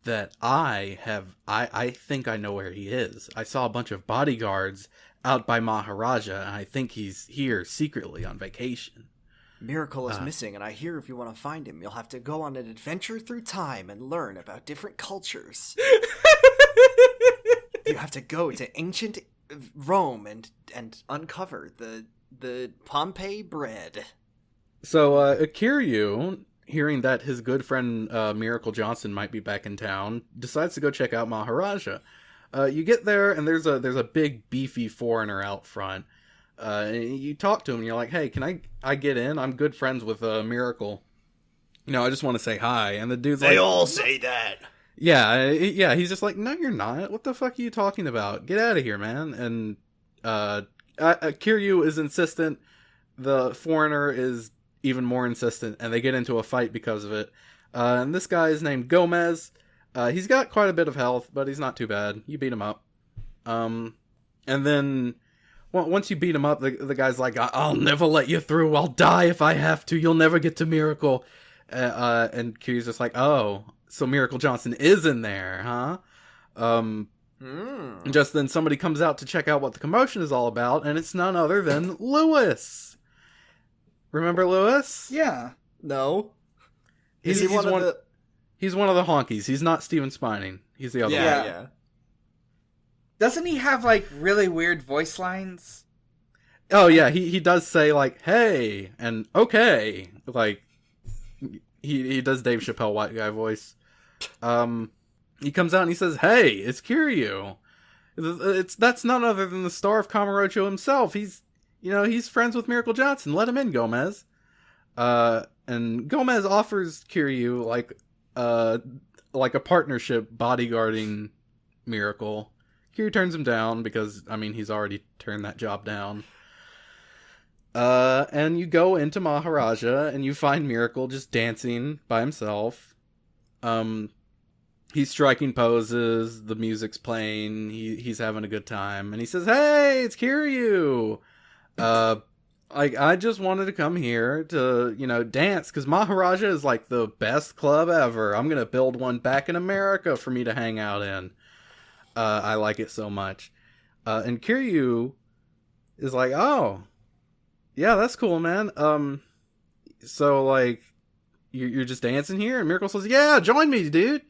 that I think I know where he is. I saw a bunch of bodyguards out by Maharaja, and I think he's here secretly on vacation. Miracle is missing, and I hear if you want to find him, you'll have to go on an adventure through time and learn about different cultures. You have to go to ancient Rome and uncover the Pompeii bread. So Kiryu, hearing that his good friend Miracle Johnson might be back in town, decides to go check out Maharaja. You get there, and there's a big beefy foreigner out front. You talk to him, and you're like, "Hey, can I get in? I'm good friends with Miracle. You know, I just want to say hi." And the dude's like, "They all say that." Yeah. He's just like, "No, you're not. What the fuck are you talking about? Get out of here, man." And Kiryu is insistent. The foreigner is even more insistent, and they get into a fight because of it. And this guy is named Gomez. He's got quite a bit of health, but he's not too bad. You beat him up. And then once you beat him up, the guy's like, "I'll never let you through. I'll die if I have to. You'll never get to Miracle." And Kiryu's just like, "Oh, so Miracle Johnson is in there, huh?" And just then somebody comes out to check out what the commotion is all about, and it's none other than Lewis. Remember Lewis? Yeah. No. He's one of the honkies. He's not Steven Spining. He's the other one. Yeah. Doesn't he have, like, really weird voice lines? Oh, yeah. He does say, like, hey, and okay. Like, he does Dave Chappelle white guy voice. He comes out and he says, "Hey, it's Kiryu. That's none other than the star of Kamurocho himself. He's friends with Miracle Johnson. Let him in, Gomez." And Gomez offers Kiryu like a partnership bodyguarding Miracle. Kiryu turns him down because, I mean, he's already turned that job down. And you go into Maharaja and you find Miracle just dancing by himself. He's striking poses, the music's playing, he's having a good time, and he says, "Hey, it's Kiryu! I just wanted to come here to, dance, because Maharaja is like the best club ever. I'm gonna build one back in America for me to hang out in. I like it so much." And Kiryu is like, "Oh, yeah, that's cool, man. So, like, you're just dancing here?" And Miracle says, "Yeah, join me, dude.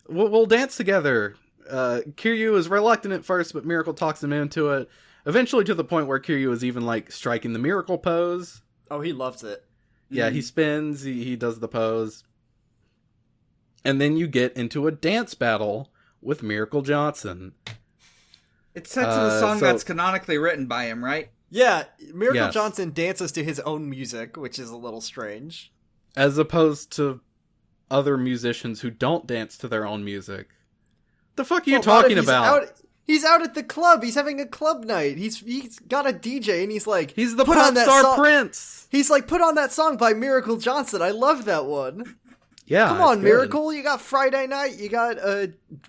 We'll dance together." Kiryu is reluctant at first, but Miracle talks him into it. Eventually to the point where Kiryu is even like striking the miracle pose. Oh, he loves it. Yeah, he spins, he does the pose. And then you get into a dance battle with Miracle Johnson. It's set to the song that's canonically written by him, right? Yeah, Miracle Johnson dances to his own music, which is a little strange. As opposed to other musicians who don't dance to their own music. The fuck are you talking about? He's out at the club. He's having a club night. He's got a DJ, and he's like, he's the pop star Prince. He's like, put on that song by Miracle Johnson. I love that one. Yeah, come on, Miracle. You got Friday Night. You got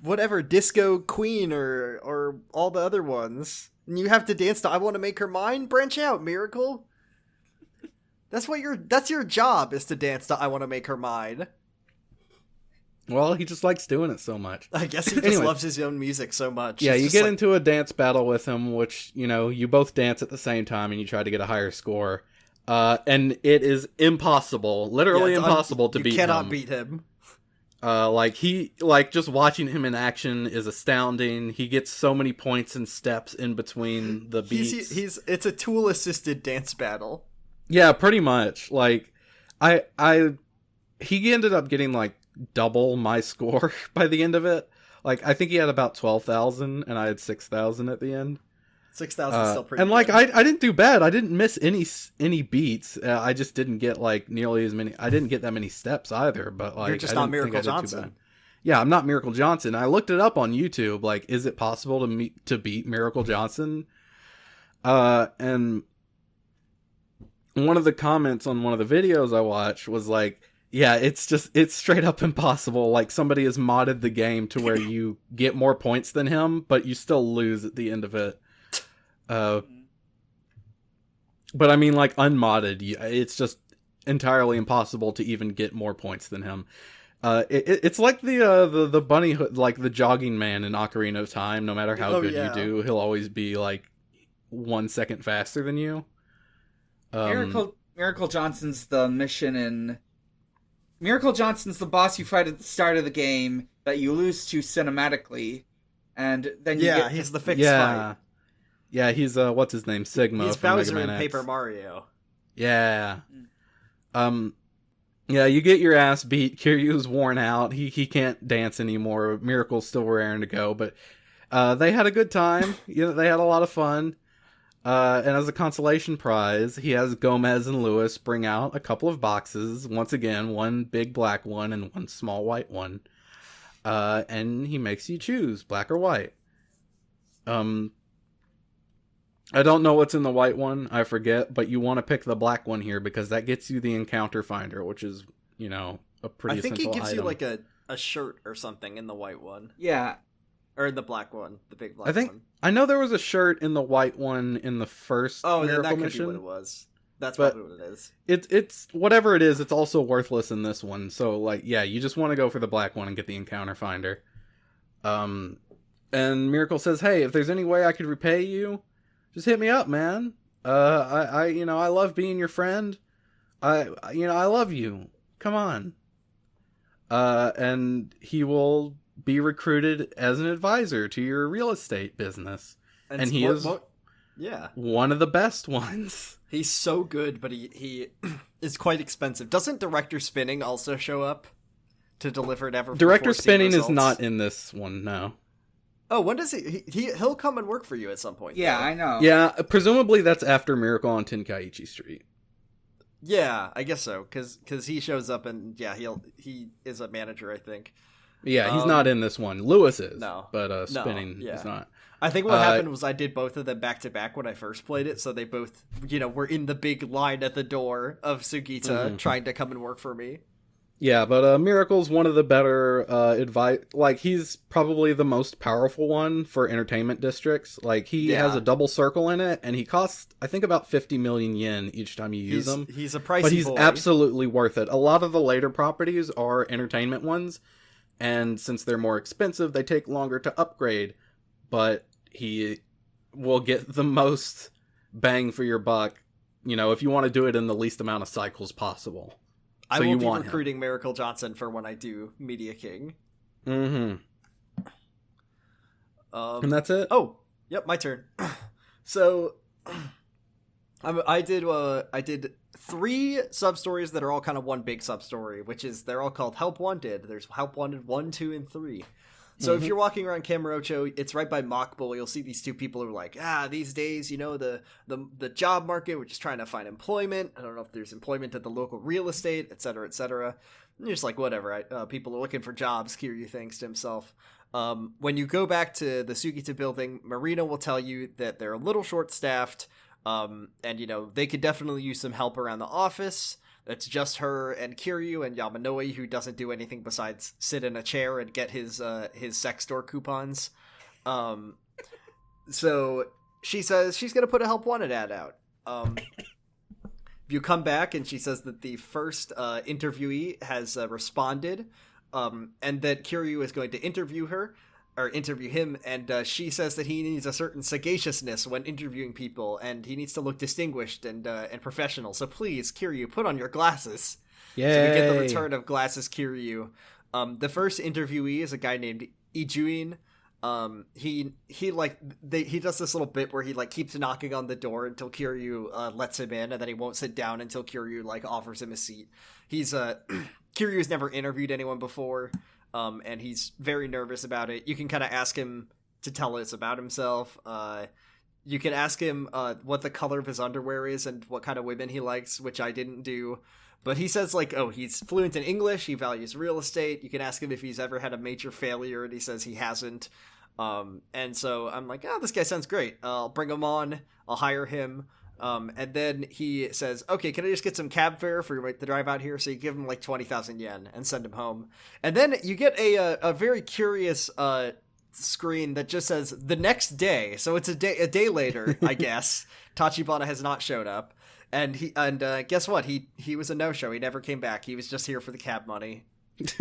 whatever Disco Queen or all the other ones, and you have to dance to "I Want to Make Her Mine." Branch out, Miracle. That's your job, is to dance to "I Want to Make Her Mine." Well, he just likes doing it so much. I guess he just loves his own music so much. Yeah, you get into a dance battle with him, which, you both dance at the same time and you try to get a higher score. And it is impossible, literally impossible to beat him. You cannot beat him. Just watching him in action is astounding. He gets so many points and steps in between the beats. It's a tool-assisted dance battle. Yeah, pretty much. Like, he ended up getting double my score by the end of it. I think he had about 12,000 and I had 6,000 at the end. 6,000 is still pretty and good. I didn't do bad. I didn't miss any beats. I just didn't get nearly as many. I didn't get that many steps either, but you're just not Miracle Johnson. Yeah, I'm not Miracle Johnson. I looked it up on YouTube. Is it possible to beat Miracle Johnson? And one of the comments on one of the videos I watched was yeah, it's straight up impossible. Somebody has modded the game to where you get more points than him, but you still lose at the end of it. But I mean, unmodded, it's just entirely impossible to even get more points than him. It's like the bunny hood, the jogging man in Ocarina of Time. No matter how good you do, he'll always be 1 second faster than you. Miracle Johnson's the mission in... Miracle Johnson's the boss you fight at the start of the game that you lose to cinematically, and then he's the fixed fight. Yeah, he's what's his name? Sigma. He's from Bowser Mega Man in X. Paper Mario. Yeah. Yeah, you get your ass beat. Kiryu's worn out. He can't dance anymore. Miracle's still raring to go, but they had a good time. They had a lot of fun. And as a consolation prize, he has Gomez and Lewis bring out a couple of boxes. Once again, one big black one and one small white one. And he makes you choose black or white. I don't know what's in the white one. I forget, but you want to pick the black one here because that gets you the encounter finder, which is, a pretty essential item. I think he gives you a shirt or something in the white one. Yeah. Or in the black one, the big black one. I know there was a shirt in the white one in the first Miracle that could mission. be what it was. That's probably what it is. It's whatever it is. It's also worthless in this one. So you just want to go for the black one and get the encounter finder. And Miracle says, "Hey, if there's any way I could repay you, just hit me up, man. I love being your friend. I love you. Come on." And he will be recruited as an advisor to your real estate business. And he is one of the best ones. He's so good, but he is quite expensive. Doesn't Director Spinning also show up to deliver Never Director Spinning is not in this one, no. Oh, when does he'll come and work for you at some point? Yeah, though. I know. Yeah, presumably that's after Miracle on Tenkaichi Street. Yeah, I guess so, because he shows up and he is a manager, I think. Yeah, he's not in this one. Lewis is, no, but Spinning is not. I think what happened was I did both of them back to back when I first played it, so they both, were in the big line at the door of Sugita trying to come and work for me. Yeah, but Miracle's one of the better advice. He's probably the most powerful one for entertainment districts. He has a double circle in it, and he costs, I think, about 50 million yen each time you use him. He's a pricey but he's boy. Absolutely worth it. A lot of the later properties are entertainment ones, and since they're more expensive, they take longer to upgrade. But he will get the most bang for your buck, if you want to do it in the least amount of cycles possible. I will be recruiting Miracle Johnson for when I do Media King. Mm-hmm. And that's it? Oh, yep, my turn. So I did 3 sub-stories that are all kind of one big sub-story, which is they're all called Help Wanted. There's Help Wanted 1, 2, and 3. So if you're walking around Kamurocho, it's right by Mockbull. You'll see these 2 people who are like, these days, the job market, we're just trying to find employment. I don't know if there's employment at the local real estate, et cetera, et cetera. And you're just like, whatever. People are looking for jobs, Kiryu thinks to himself. When you go back to the Sugita building, Marina will tell you that they're a little short-staffed, and, they could definitely use some help around the office. It's just her and Kiryu and Yamanoi, who doesn't do anything besides sit in a chair and get his sex store coupons. So she says she's going to put a Help Wanted ad out. You come back and she says that the first interviewee has responded, and that Kiryu is going to interview him, and she says that he needs a certain sagaciousness when interviewing people, and he needs to look distinguished and professional. So please, Kiryu, put on your glasses. Yay. So we get the return of Glasses Kiryu. The first interviewee is a guy named Ijuin. He does this little bit where he keeps knocking on the door until Kiryu lets him in, and then he won't sit down until Kiryu offers him a seat. He's Kiryu's never interviewed anyone before. And he's very nervous about it. You can kind of ask him to tell us about himself. You can ask him what the color of his underwear is and what kind of women he likes, which I didn't do. But he says, he's fluent in English, he values real estate. You can ask him if he's ever had a major failure, and he says he hasn't. And so I'm like, this guy sounds great. I'll bring him on. I'll hire him. And then he says, okay, can I just get some cab fare for the drive out here? So you give him 20,000 yen and send him home. And then you get a very curious screen that just says the next day. So it's a day later, I guess. Tachibana has not shown up. And guess what? He was a no-show. He never came back. He was just here for the cab money.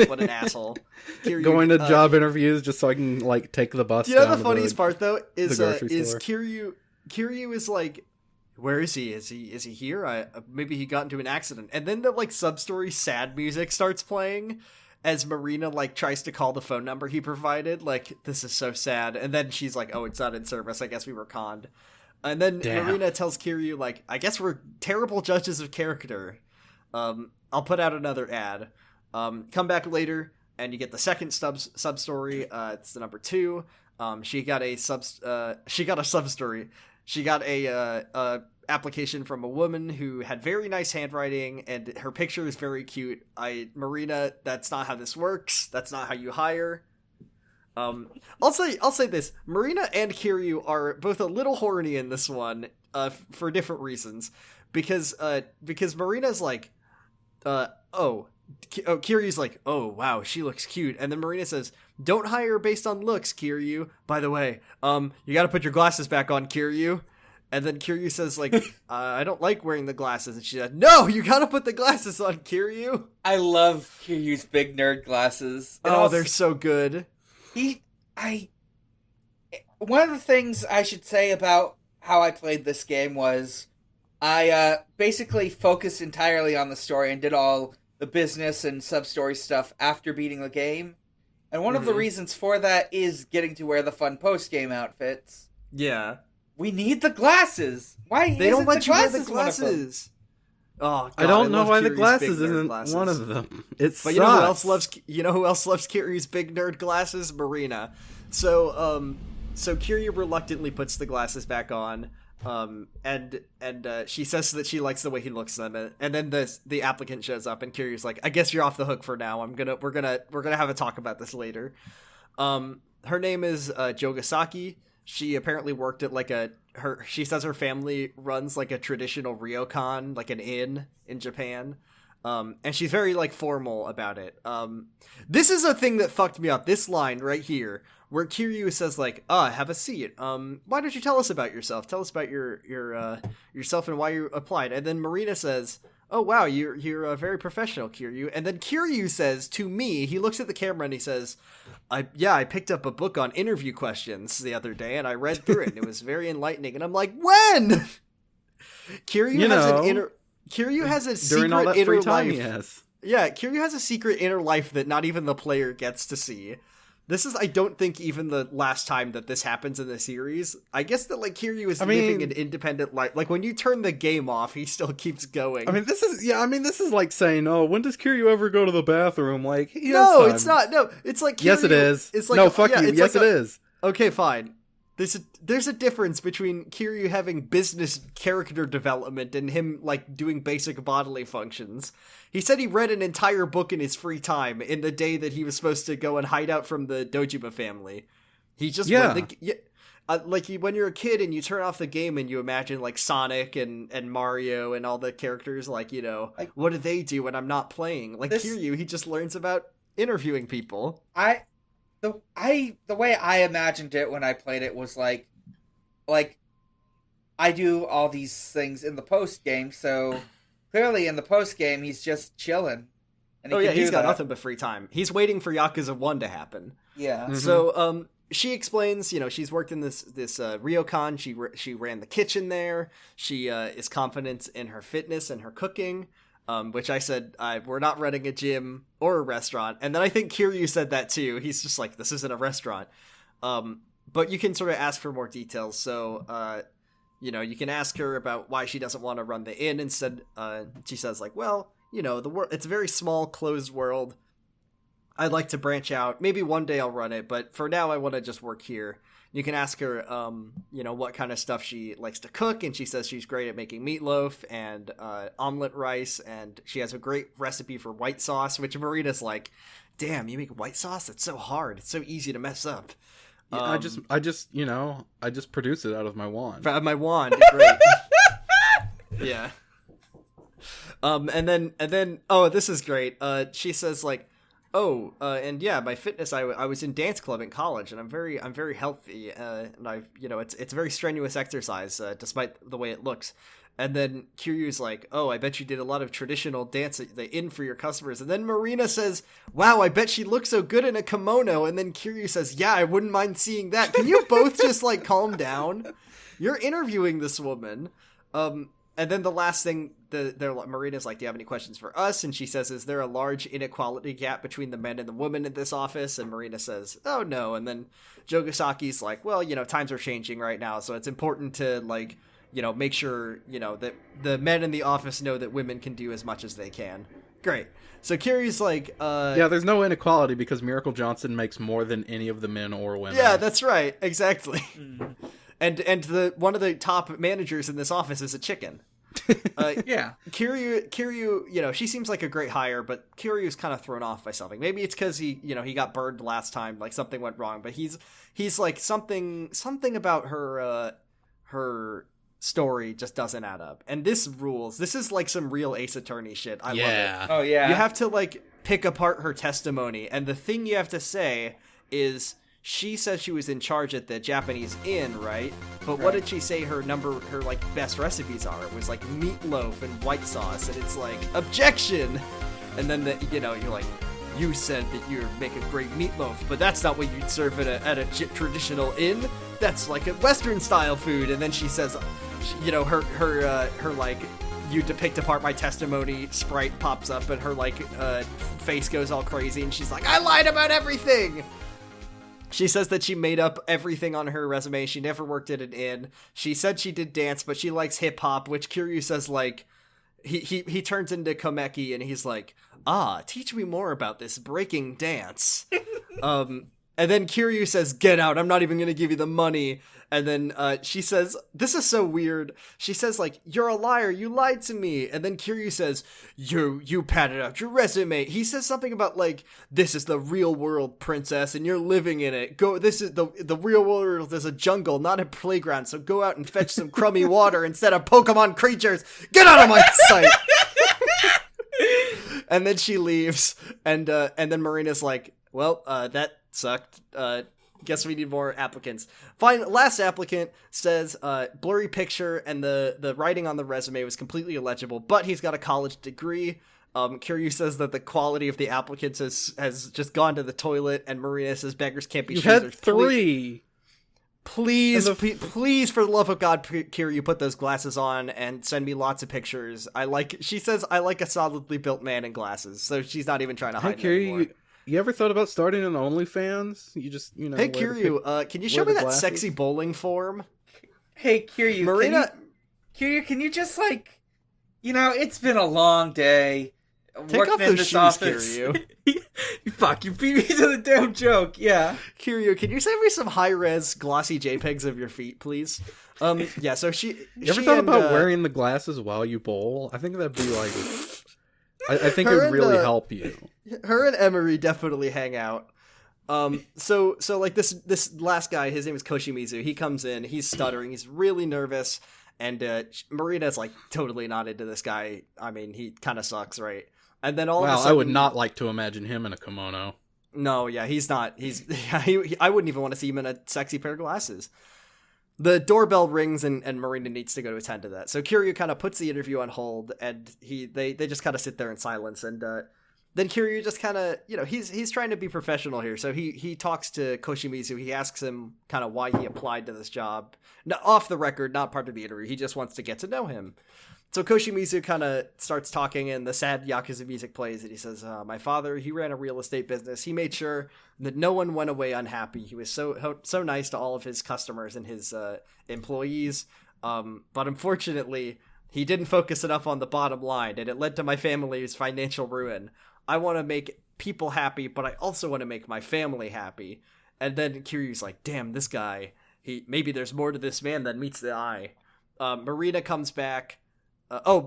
What an asshole. Kiryu, going to job interviews just so I can take the bus. The funniest part though is Kiryu is like, where is he? Is he here? Maybe he got into an accident. And then the sub-story sad music starts playing as Marina tries to call the phone number he provided. This is so sad. And then she's like, oh, it's not in service. I guess we were conned. And then Marina tells Kiryu, I guess we're terrible judges of character. I'll put out another ad. Come back later and you get the second sub-story. It's the number 2. She got a sub-story. She got a application from a woman who had very nice handwriting, and her picture is very cute. Marina, that's not how this works. That's not how you hire. I'll say this: Marina and Kiryu are both a little horny in this one, for different reasons. Because Marina's Kiryu's oh wow, she looks cute, and then Marina says, don't hire based on looks, Kiryu. By the way, you gotta put your glasses back on, Kiryu. And then Kiryu says, I don't like wearing the glasses. And she said, no, you gotta put the glasses on, Kiryu. I love Kiryu's big nerd glasses. They're so good. One of the things I should say about how I played this game was I basically focused entirely on the story and did all the business and sub-story stuff after beating the game. And one of the reasons for that is getting to wear the fun post-game outfits. Yeah. We need the glasses! Why they don't let you wear the glasses? Oh, God, I don't know why the Kiryu's glasses big nerd isn't glasses. one of them. But you know who else loves Kiryu's big nerd glasses? Marina. So Kiryu reluctantly puts the glasses back on. And she says that she likes the way he looks at them, and then the applicant shows up, and Kiryu's like, I guess you're off the hook for now. We're gonna have a talk about this later. Her name is Jogasaki. She apparently worked at she says her family runs a traditional ryokan, an inn in Japan. And she's very formal about it. This is a thing that fucked me up. This line right here, where Kiryu says have a seat. Why don't you tell us about yourself? Tell us about yourself and why you applied. And then Marina says, oh wow, you're very professional, Kiryu. And then Kiryu says to me, he looks at the camera and he says, I picked up a book on interview questions the other day and I read through it and it was very enlightening. And I'm like, when? Kiryu has a during all secret that free inner time life. he has. Yeah, Kiryu has a secret inner life that not even the player gets to see. This is, I don't think, even the last time that this happens in the series. I guess that, like, Kiryu is living an independent life. Like, when you turn the game off, he still keeps going. This is like saying, oh, when does Kiryu ever go to the bathroom? Like, no, it's not. No, it's like Kiryu, yes, it is. It's like, no, fuck you. Yes, it is. Okay, fine. There's a difference between Kiryu having business character development and him, like, doing basic bodily functions. He said he read an entire book in his free time in the day that he was supposed to go and hide out from the Dojima family. He just when you're a kid and you turn off the game and you imagine, like, Sonic and Mario and all the characters, like, you know, what do they do when I'm not playing? Like, Kiryu, he just learns about interviewing people. The way I imagined it when I played it was like I do all these things in the post game, so clearly in the post game he's just chilling. And he's got nothing but free time. He's waiting for Yakuza 1 to happen. Yeah. Mm-hmm. So she explains, you know, she's worked in this ryokan. She ran the kitchen there. She is confident in her fitness and her cooking. Which I said, we're not running a gym or a restaurant. And then I think Kiryu said that too. He's just like, this isn't a restaurant. But you can sort of ask for more details. So, you know, you can ask her about why she doesn't want to run the inn. Instead, she says, like, well, you know, it's a very small, closed world. I'd like to branch out. Maybe one day I'll run it, but for now I want to just work here. You can ask her, you know, what kind of stuff she likes to cook, and she says she's great at making meatloaf and omelet rice, and she has a great recipe for white sauce, which Marina's like, damn, you make white sauce? That's so hard. It's so easy to mess up. Yeah, I just produce it out of my wand. My wand, great. Yeah. And then, oh, this is great. She says, like, and yeah, my fitness, I was in dance club in college, and I'm very healthy, and I've, you know, it's very strenuous exercise, despite the way it looks. And then Kiryu's like, oh, I bet you did a lot of traditional dance at the inn for your customers. And then Marina says, wow, I bet she looks so good in a kimono. And then Kiryu says, yeah, I wouldn't mind seeing that. Can you both just, like, calm down? You're interviewing this woman. And then the last thing, Marina's like, do you have any questions for us? And she says, is there a large inequality gap between the men and the women in this office? And Marina says, oh, no. And then Jogasaki's like, well, you know, times are changing right now, so it's important to, like, you know, make sure, you know, that the men in the office know that women can do as much as they can. Great. So Kiryu's like, yeah, there's no inequality because Miracle Johnson makes more than any of the men or women. Yeah, that's right. Exactly. And one of the top managers in this office is a chicken. Yeah. Kiryu, you know, she seems like a great hire, but Kiryu's kind of thrown off by something. Maybe it's because he got burned last time, like something went wrong. But he's like something about her story just doesn't add up. And this rules. This is like some real Ace Attorney shit. I love it. Oh yeah. You have to, like, pick apart her testimony, and the thing you have to say is, she says she was in charge at the Japanese inn, right? But what did she say her like, best recipes are? It was, like, meatloaf and white sauce, and it's like, objection! And then, you know, you're like, you said that you make a great meatloaf, but that's not what you'd serve at a traditional inn. That's, like, a Western-style food. And then she says, you know, her like, you depict apart my testimony, sprite pops up, and her, like, face goes all crazy, and she's like, I lied about everything! She says that she made up everything on her resume. She never worked at an inn. She said she did dance, but she likes hip-hop, which Kiryu says, like, he turns into Komeki, and he's like, teach me more about this breaking dance. And then Kiryu says, get out, I'm not even going to give you the money. And then she says, this is so weird. She says, like, you're a liar, you lied to me. And then Kiryu says, you padded out your resume. He says something about, like, this is the real world, princess, and you're living in it. This is the real world is a jungle, not a playground, so go out and fetch some crummy water instead of Pokemon creatures. Get out of my sight! And then she leaves, and then Marina's like, well, that sucked. Guess we need more applicants. Fine. Last applicant says, blurry picture, and the writing on the resume was completely illegible, but he's got a college degree. Kiryu says that the quality of the applicants has just gone to the toilet, and Marina says beggars can't be choosers. You had 3. Please, for the love of God, Kiryu, put those glasses on and send me lots of pictures. She says, I like a solidly built man in glasses, so she's not even trying to hide it anymore. You ever thought about starting an OnlyFans? You just, Hey, Kiryu, can you show me that sexy bowling form? Hey, Kiryu, Marina... Can you just, like... it's been a long day. Take off those shoes, office. Kiryu. Fuck, you beat me to the damn joke, yeah. Kiryu, can you send me some high-res glossy JPEGs of your feet, please? Yeah, so You ever thought about wearing the glasses while you bowl? I think that'd be, like... I think it would really help you. Her and Emery definitely hang out. So like this last guy, his name is Koshimizu. He comes in, he's stuttering, he's really nervous, and Marina's like totally not into this guy. I mean, he kind of sucks, right? And then all of a sudden, I would not like to imagine him in a kimono. No, yeah, he's not. I wouldn't even want to see him in a sexy pair of glasses. The doorbell rings and Marina needs to go to attend to that. So Kiryu kind of puts the interview on hold, and they just kind of sit there in silence. And then Kiryu just kind of, he's trying to be professional here. So he talks to Koshimizu. He asks him kind of why he applied to this job. No, off the record, not part of the interview. He just wants to get to know him. So Koshimizu kind of starts talking, and the sad Yakuza music plays, and he says, my father, he ran a real estate business. He made sure that no one went away unhappy. He was so nice to all of his customers and his employees. But unfortunately, he didn't focus enough on the bottom line, and it led to my family's financial ruin. I want to make people happy, but I also want to make my family happy. And then Kiryu's like, damn, this guy, maybe there's more to this man than meets the eye. Marina comes back.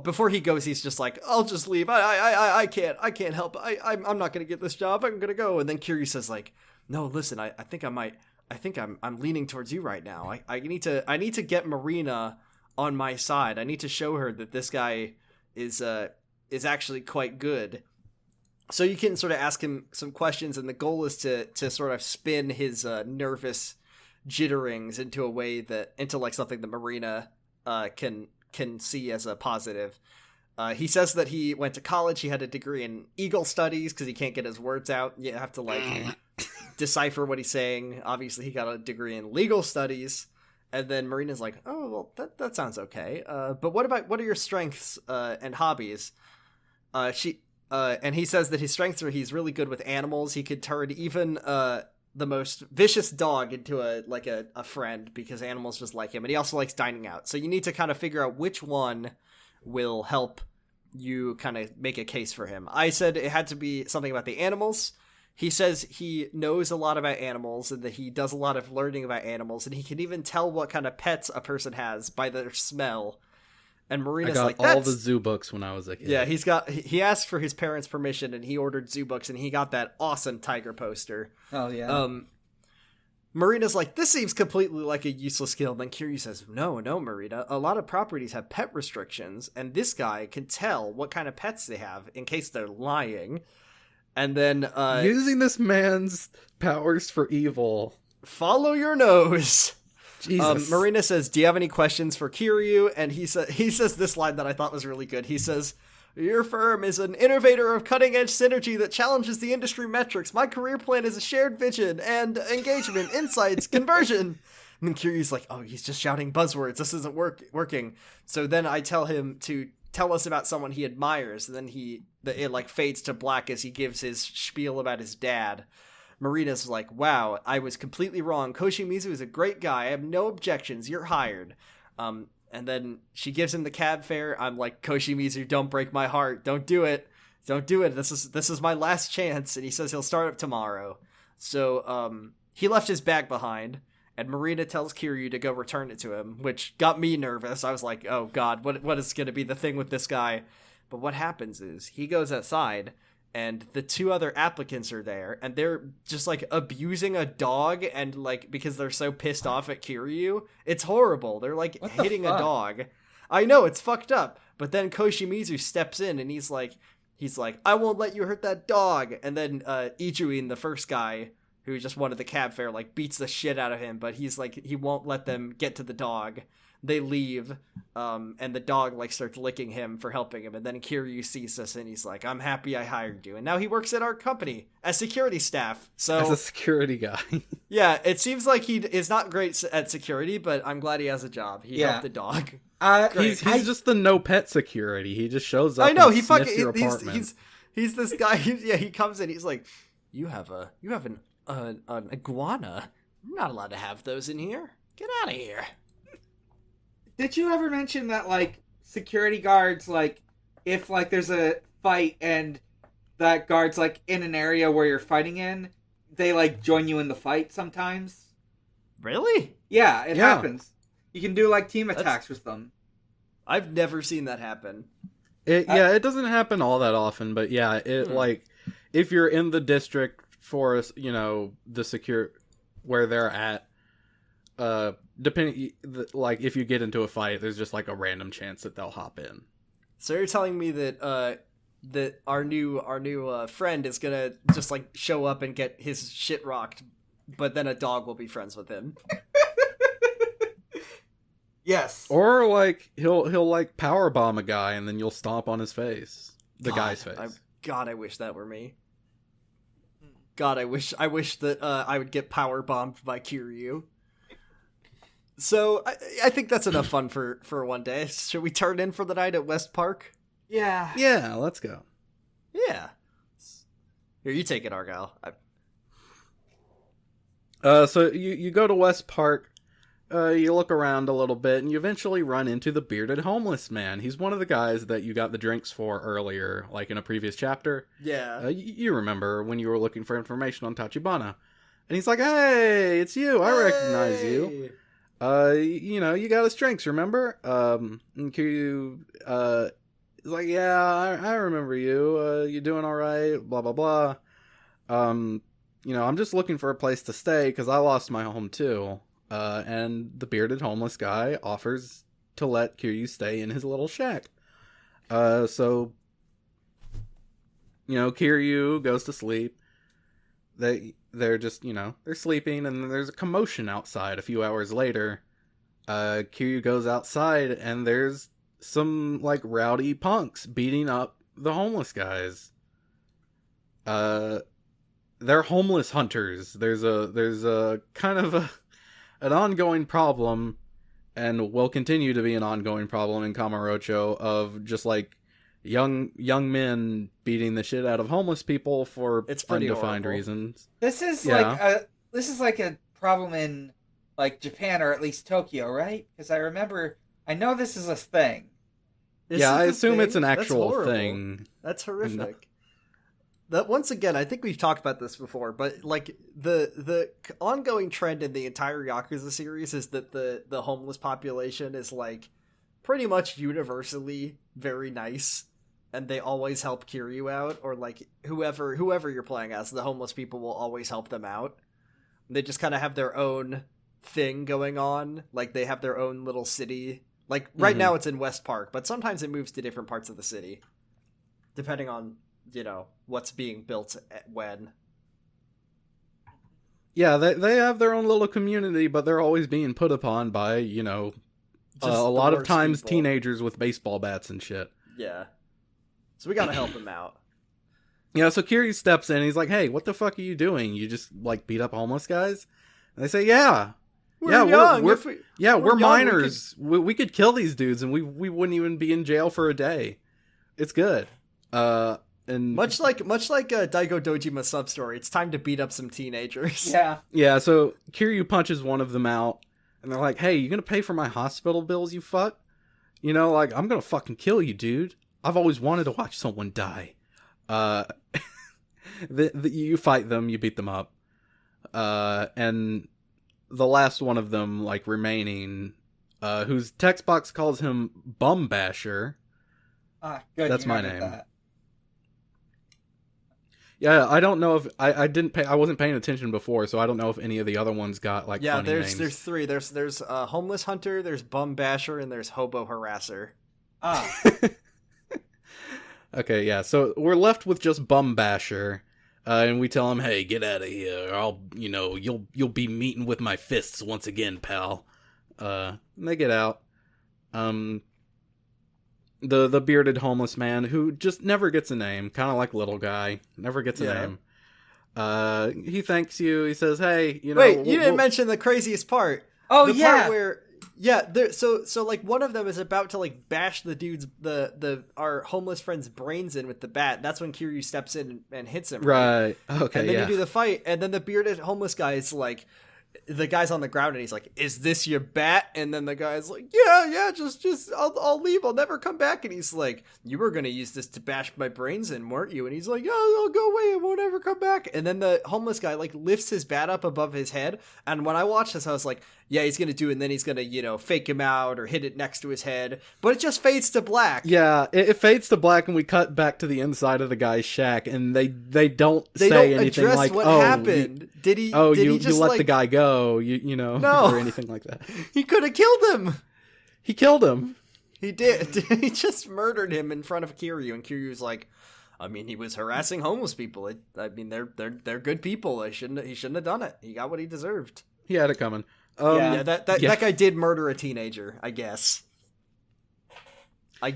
Before he goes, he's just like, I'll just leave. I can't help. I'm not going to get this job. I'm going to go. And then Kiryu says like, no, listen, I think I'm leaning towards you right now. I need to get Marina on my side. I need to show her that this guy is actually quite good. So you can sort of ask him some questions, and the goal is to sort of spin his nervous jitterings into like something that Marina can see as a positive. He says that he went to college. He had a degree in Eagle studies because he can't get his words out. You have to like decipher what he's saying. Obviously, he got a degree in legal studies. And then Marina's like, oh, well, that sounds okay. But what are your strengths and hobbies? And he says that his strengths are he's really good with animals. He could turn even the most vicious dog into a friend because animals just like him. And he also likes dining out. So you need to kind of figure out which one will help you kind of make a case for him. I said it had to be something about the animals. He says he knows a lot about animals and that he does a lot of learning about animals. And he can even tell what kind of pets a person has by their smell. And Marina's like, I got all the zoo books when I was a kid. Yeah, he asked for his parents' permission, and he ordered zoo books, and he got that awesome tiger poster. Oh, yeah. Marina's like, this seems completely like a useless skill. And then Kiryu says, no, Marina. A lot of properties have pet restrictions, and this guy can tell what kind of pets they have in case they're lying. And then... using this man's powers for evil. Follow your nose. Jesus. Marina says, do you have any questions for Kiryu? And he says this line that I thought was really good. He says, your firm is an innovator of cutting-edge synergy that challenges the industry metrics. My career plan is a shared vision and engagement, insights, conversion. And then Kiryu's like, oh, he's just shouting buzzwords. This isn't working. So then I tell him to tell us about someone he admires. And then it like fades to black as he gives his spiel about his dad. Marina's like, wow, I was completely wrong. Koshimizu is a great guy. I have no objections. You're hired. And then she gives him the cab fare. I'm like, Koshimizu, don't break my heart. Don't do it. Don't do it. This is my last chance. And he says he'll start up tomorrow. So he left his bag behind. And Marina tells Kiryu to go return it to him, which got me nervous. I was like, oh, God, what is going to be the thing with this guy? But what happens is he goes outside, and the two other applicants are there, and they're just like abusing a dog, and like because they're so pissed off at Kiryu. It's horrible. They're like hitting a dog. I know, it's fucked up. But then Koshimizu steps in, and he's like, I won't let you hurt that dog. And then Ijuin, the first guy who just wanted the cab fare, like beats the shit out of him, but he's like, he won't let them get to the dog. They leave, and the dog like starts licking him for helping him. And then Kiryu sees this, and he's like, I'm happy I hired you. And now he works at our company as security staff. So as a security guy. Yeah, it seems like he is not great at security, but I'm glad he has a job. He helped the dog. He's just the no pet security. He just shows up. I know, and sniffs your apartment. He's this guy. He comes in. He's like, You have an iguana. I'm not allowed to have those in here. Get out of here. Did you ever mention that, like, security guards, like, if, like, there's a fight and that guard's, like, in an area where you're fighting in, they, like, join you in the fight sometimes? Really? Yeah, it happens. You can do, like, team attacks with them. I've never seen that happen. It doesn't happen all that often, but yeah, like, if you're in the district for, you know, the secure, where they're at, depending, like, if you get into a fight, there's just, like, a random chance that they'll hop in. So you're telling me that, that our new friend is gonna just, like, show up and get his shit rocked, but then a dog will be friends with him. Yes. Or, like, he'll like powerbomb a guy and then you'll stomp on his face. Guy's face. I wish that were me. God, I wish that I would get powerbombed by Kiryu. So I think that's enough fun for one day. Should we turn in for the night at West Park? Yeah. Yeah, let's go. Yeah. Here, you take it, Argyle. So you go to West Park, you look around a little bit, and you eventually run into the bearded homeless man. He's one of the guys that you got the drinks for earlier, like in a previous chapter. Yeah. You remember when you were looking for information on Tachibana. And he's like, hey, it's you. I recognize you. You know, you got his drinks, remember? And Kiryu, is like, yeah, I remember you. You doing all right? Blah, blah, blah. You know, I'm just looking for a place to stay because I lost my home too. And the bearded homeless guy offers to let Kiryu stay in his little shack. So, you know, Kiryu goes to sleep. They're just, you know, they're sleeping, and then there's a commotion outside. A few hours later, Kiryu goes outside, and there's some, like, rowdy punks beating up the homeless guys. They're homeless hunters. There's a kind of an ongoing problem, and will continue to be an ongoing problem in Kamurocho, of just, like, young men beating the shit out of homeless people for undefined reasons. This is like a problem in, like, Japan, or at least Tokyo, right? Because I know this is a thing. I assume it's an actual thing. That's horrific. That, once again, I think we've talked about this before, but, like, the ongoing trend in the entire Yakuza series is that the homeless population is, like, pretty much universally very nice, and they always help Kiryu out, or, like, whoever you're playing as, the homeless people will always help them out. They just kind of have their own thing going on, like, they have their own little city. Like, right now it's in West Park, but sometimes it moves to different parts of the city, depending on, you know, what's being built when. Yeah, they have their own little community, but they're always being put upon by, you know, a lot of times people. Teenagers with baseball bats and shit. Yeah. So we gotta help him out. Yeah, so Kiryu steps in, he's like, hey, what the fuck are you doing? You just, like, beat up homeless guys? And they say, yeah. We're minors. We could kill these dudes, and we wouldn't even be in jail for a day. It's good. And much like Daigo Dojima's sub-story, it's time to beat up some teenagers. Yeah, so Kiryu punches one of them out, and they're like, hey, you gonna pay for my hospital bills, you fuck? You know, like, I'm gonna fucking kill you, dude. I've always wanted to watch someone die. You fight them, you beat them up. And the last one of them, like, remaining, whose text box calls him Bum Basher. Good. That's my name. Yeah, I don't know if I wasn't paying attention before, so I don't know if any of the other ones got, like, funny names. There's three. There's Homeless Hunter, there's Bum Basher, and there's Hobo Harasser. Okay, yeah. So we're left with just Bum Basher, and we tell him, "Hey, get out of here! You'll be meeting with my fists once again, pal." And they get out. The bearded homeless man, who just never gets a name, kind of like Little Guy, never gets a name. He thanks you. He says, "Hey, you know." Wait, you didn't mention the craziest part. Oh, the part where Yeah, so like one of them is about to like bash the dude's our homeless friend's brains in with the bat. That's when Kiryu steps in and hits him. Right. Okay. And then yeah. you do the fight, and then the bearded homeless guy is like, the guy's on the ground, and he's like, "Is this your bat?" And then the guy's like, "Yeah, just I'll leave. I'll never come back." And he's like, "You were gonna use this to bash my brains in, weren't you?" And he's like, "Oh, I'll go away. I won't ever come back." And then the homeless guy like lifts his bat up above his head, and when I watched this, I was like, "Yeah, he's gonna do it." And then he's gonna fake him out or hit it next to his head, but it just fades to black. Yeah, it fades to black, and we cut back to the inside of the guy's shack, and they don't say anything address like, what "Oh, happened." Did he? Oh, did you he just let like, the guy go, no, or anything like that. He could have killed him. He killed him. He did. He just murdered him in front of Kiryu, and Kiryu's like, I mean, he was harassing homeless people. I mean, they're good people. He shouldn't have done it. He got what he deserved. He had it coming. That guy did murder a teenager, I guess.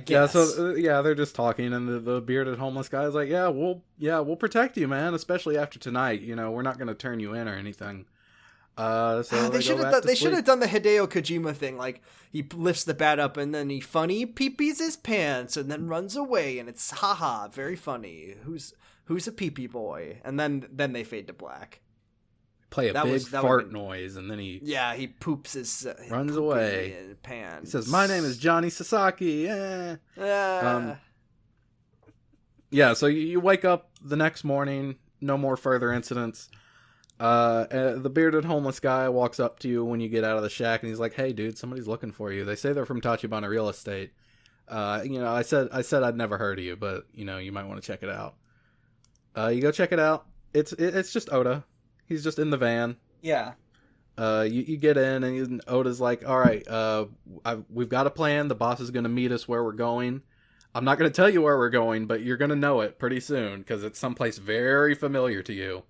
Yeah, so they're just talking, and the bearded homeless guy is like, we'll protect you, man, especially after tonight. We're not going to turn you in or anything. So they should have done the Hideo Kojima thing, like he lifts the bat up and then he funny pee-pees his pants and then runs away, and it's haha, very funny. Who's a pee-pee boy? And then they fade to black. Play a big fart noise, and then he poops his runs away. Pants. He says, "My name is Johnny Sasaki." So you wake up the next morning, no more further incidents. The bearded homeless guy walks up to you when you get out of the shack, and he's like, "Hey, dude, somebody's looking for you. They say they're from Tachibana Real Estate. I said I'd never heard of you, but you might want to check it out." You go check it out. It's just Oda. He's just in the van. Yeah. You get in, and Oda's like, "All right, we've got a plan. The boss is going to meet us where we're going. I'm not going to tell you where we're going, but you're going to know it pretty soon because it's someplace very familiar to you."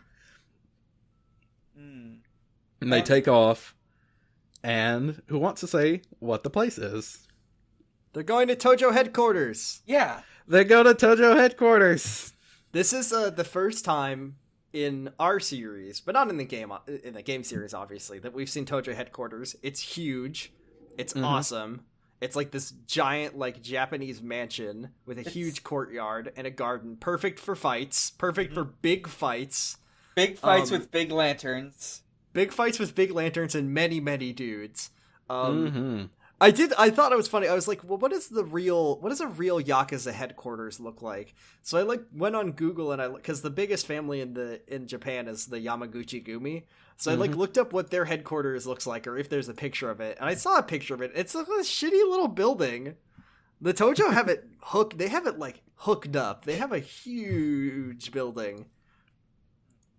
And they take off. And who wants to say what the place is? They're going to Tojo headquarters. Yeah. They go to Tojo headquarters. This is the first time in our series, but not in the game series, obviously, that we've seen Tojo headquarters. It's huge. It's awesome. It's like this giant, like, Japanese mansion with a huge courtyard and a garden. Perfect for fights. Perfect for big fights. Big fights with big lanterns. Big fights with big lanterns and many, many dudes. I thought it was funny. I was like, well, what does a real Yakuza headquarters look like? So I went on Google, and because the biggest family in Japan is the Yamaguchi Gumi. So I looked up what their headquarters looks like, or if there's a picture of it. And I saw a picture of it. It's a shitty little building. The Tojo have it hooked. They have it like hooked up. They have a huge building.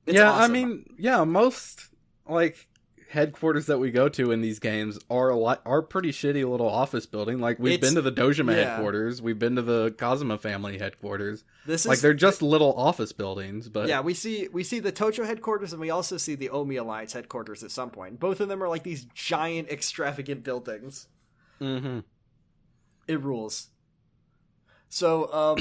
It's awesome. I mean, most like headquarters that we go to in these games are pretty shitty little office building. Like we've been to the Dojima headquarters, we've been to the Kazuma family headquarters. They're just little office buildings, but yeah, we see the Tojo headquarters, and we also see the Omi Alliance headquarters at some point. Both of them are like these giant, extravagant buildings. Mm-hmm. It rules. So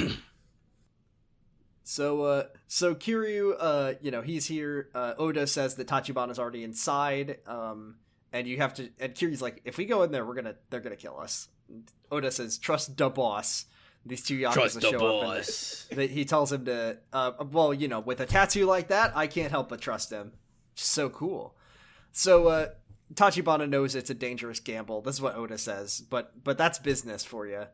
So Kiryu, he's here. Oda says that Tachibana's already inside. And you have to. And Kiryu's like, if we go in there, they're gonna kill us. And Oda says, "Trust the boss." These two Yakuza show up. And he tells him to. With a tattoo like that, I can't help but trust him. Just so cool. So Tachibana knows it's a dangerous gamble. This is what Oda says. But that's business for you.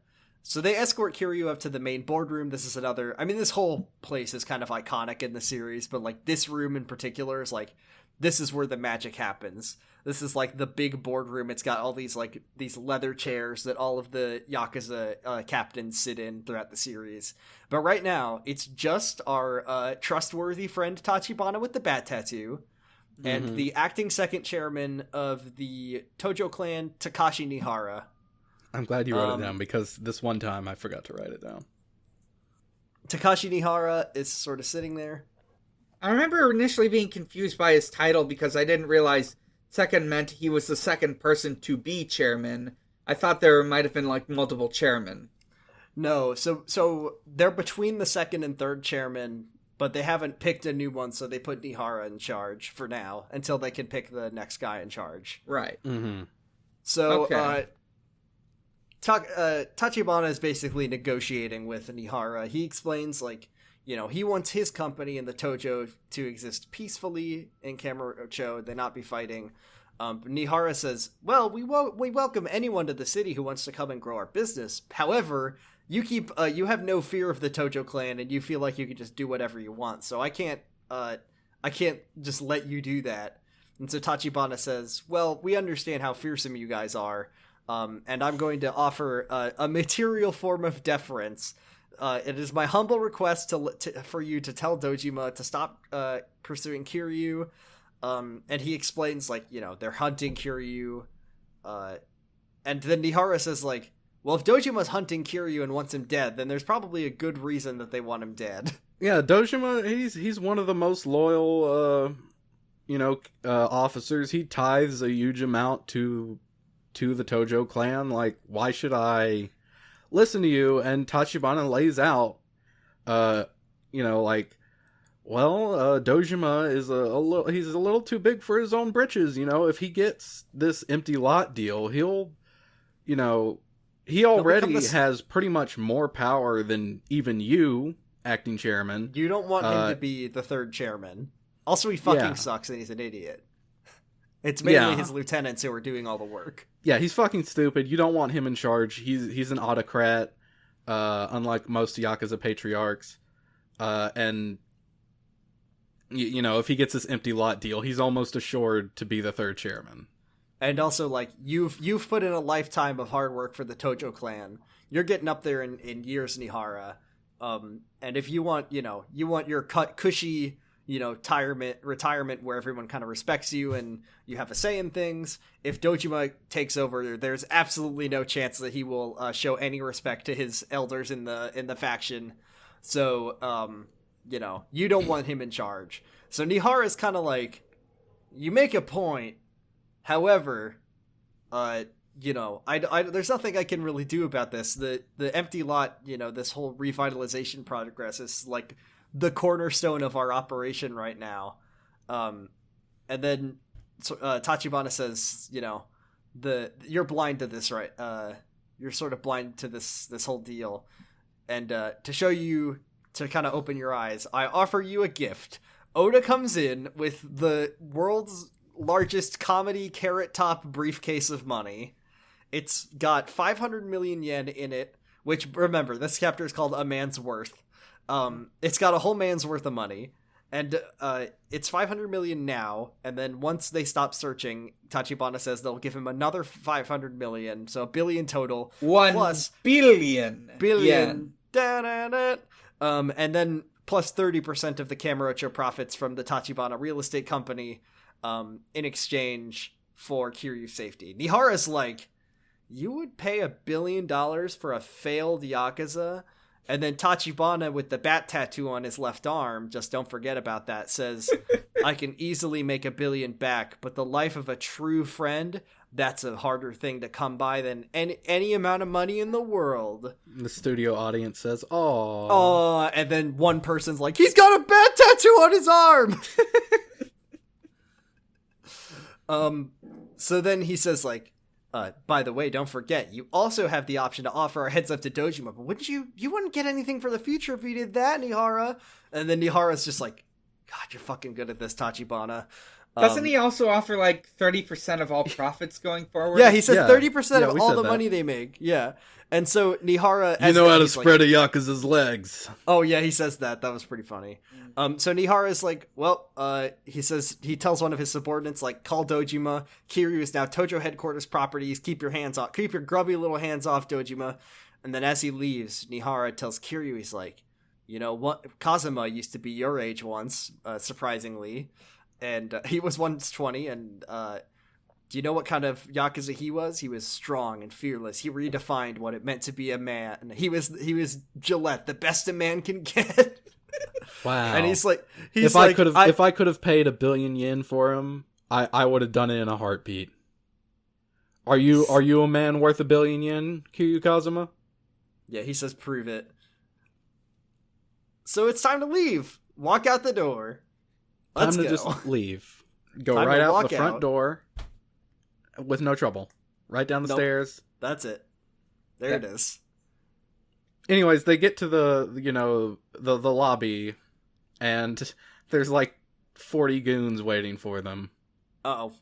So they escort Kiryu up to the main boardroom. This is another... I mean, this whole place is kind of iconic in the series, but, like, this room in particular is, like, this is where the magic happens. This is, like, the big boardroom. It's got all these, like, these leather chairs that all of the Yakuza captains sit in throughout the series. But right now, it's just our trustworthy friend Tachibana with the bat tattoo, and the acting second chairman of the Tojo clan, Takashi Nihara. I'm glad you wrote it down, because this one time I forgot to write it down. Takashi Nihara is sort of sitting there. I remember initially being confused by his title because I didn't realize second meant he was the second person to be chairman. I thought there might have been like multiple chairmen. No, so they're between the second and third chairman, but they haven't picked a new one, so they put Nihara in charge for now until they can pick the next guy in charge. Right. Mm-hmm. So, Okay. Tachibana is basically negotiating with Nihara. He explains, like, he wants his company and the Tojo to exist peacefully in Kamurocho, they not be fighting. Nihara says, well, we welcome anyone to the city who wants to come and grow our business. However, you have no fear of the Tojo clan, and you feel like you can just do whatever you want. So I can't just let you do that. And so Tachibana says, well, we understand how fearsome you guys are, and I'm going to offer a material form of deference. It is my humble request for you to tell Dojima to stop pursuing Kiryu. And he explains, like, they're hunting Kiryu. And then Nihara says, like, well, if Dojima's hunting Kiryu and wants him dead, then there's probably a good reason that they want him dead. Yeah, Dojima, he's one of the most loyal, officers. He tithes a huge amount to the Tojo clan. Like, why should I listen to you? And Tachibana lays out, Dojima is he's a little too big for his own britches. If he gets this empty lot deal, he already has pretty much more power than even you, acting chairman. You don't want him to be the third chairman. Also, he fucking sucks and he's an idiot. It's mainly his lieutenants who are doing all the work. Yeah, he's fucking stupid. You don't want him in charge. He's an autocrat, unlike most Yakuza patriarchs. And if he gets this empty lot deal, he's almost assured to be the third chairman. And also, like, you've put in a lifetime of hard work for the Tojo clan. You're getting up there in years, Nihara. And if you want your cushy, retirement where everyone kind of respects you and you have a say in things, if Dojima takes over, there's absolutely no chance that he will show any respect to his elders in the faction. So, you don't want him in charge. So Nihara is kind of like, you make a point. However, there's nothing I can really do about this. The empty lot, this whole revitalization progress is like the cornerstone of our operation right now. And then Tachibana says, you're blind to this, right? You're sort of blind to this whole deal. And to show you, to kind of open your eyes, I offer you a gift. Oda comes in with the world's largest comedy carrot top briefcase of money. It's got 500 million yen in it, which, remember, this chapter is called A Man's Worth. It's got a whole man's worth of money, and it's 500 million now, and then once they stop searching, Tachibana says they'll give him another 500 million, so $1 billion total. 1 plus billion. Billion. And then plus 30% of the Kamurocho profits from the Tachibana real estate company, in exchange for Kiryu's safety. Nihara's like, you would pay $1 billion for a failed Yakuza? And then Tachibana, with the bat tattoo on his left arm, just don't forget about that, says, I can easily make $1 billion back, but the life of a true friend, that's a harder thing to come by than any amount of money in the world. The studio audience says, "Oh." Oh, and then one person's like, he's got a bat tattoo on his arm. So then he says, like, by the way, don't forget, you also have the option to offer our heads up to Dojima, but you wouldn't get anything for the future if you did that, Nihara. And then Nihara's just like, God, you're fucking good at this, Tachibana. Doesn't he also offer like 30% of all profits going forward? Yeah, he says 30% of all the money they make. Yeah. And so Nihara... You know how to spread a Yakuza's legs. Oh, yeah, he says that. That was pretty funny. So Nihara is like, well, he tells one of his subordinates, like, call Dojima. Kiryu is now Tojo headquarters properties. Keep your grubby little hands off Dojima. And then as he leaves, Nihara tells Kiryu, he's like, you know what? Kazuma used to be your age once, surprisingly. And he was once 20, and do you know what kind of Yakuza he was? He was strong and fearless. He redefined what it meant to be a man. He was Gillette, the best a man can get. Wow. And he's like, if I could have paid 1 billion yen for him, I would have done it in a heartbeat. Are you a man worth 1 billion yen, Kiryu Kazuma? Yeah, he says, prove it. So it's time to leave. Walk out the door. Let's time to go. just leave. Go Time right to out walk the front out. door with no trouble. right down the Nope. stairs. That's it. There it is. Anyways, they get to the lobby, and there's like 40 goons waiting for them, Uh-oh.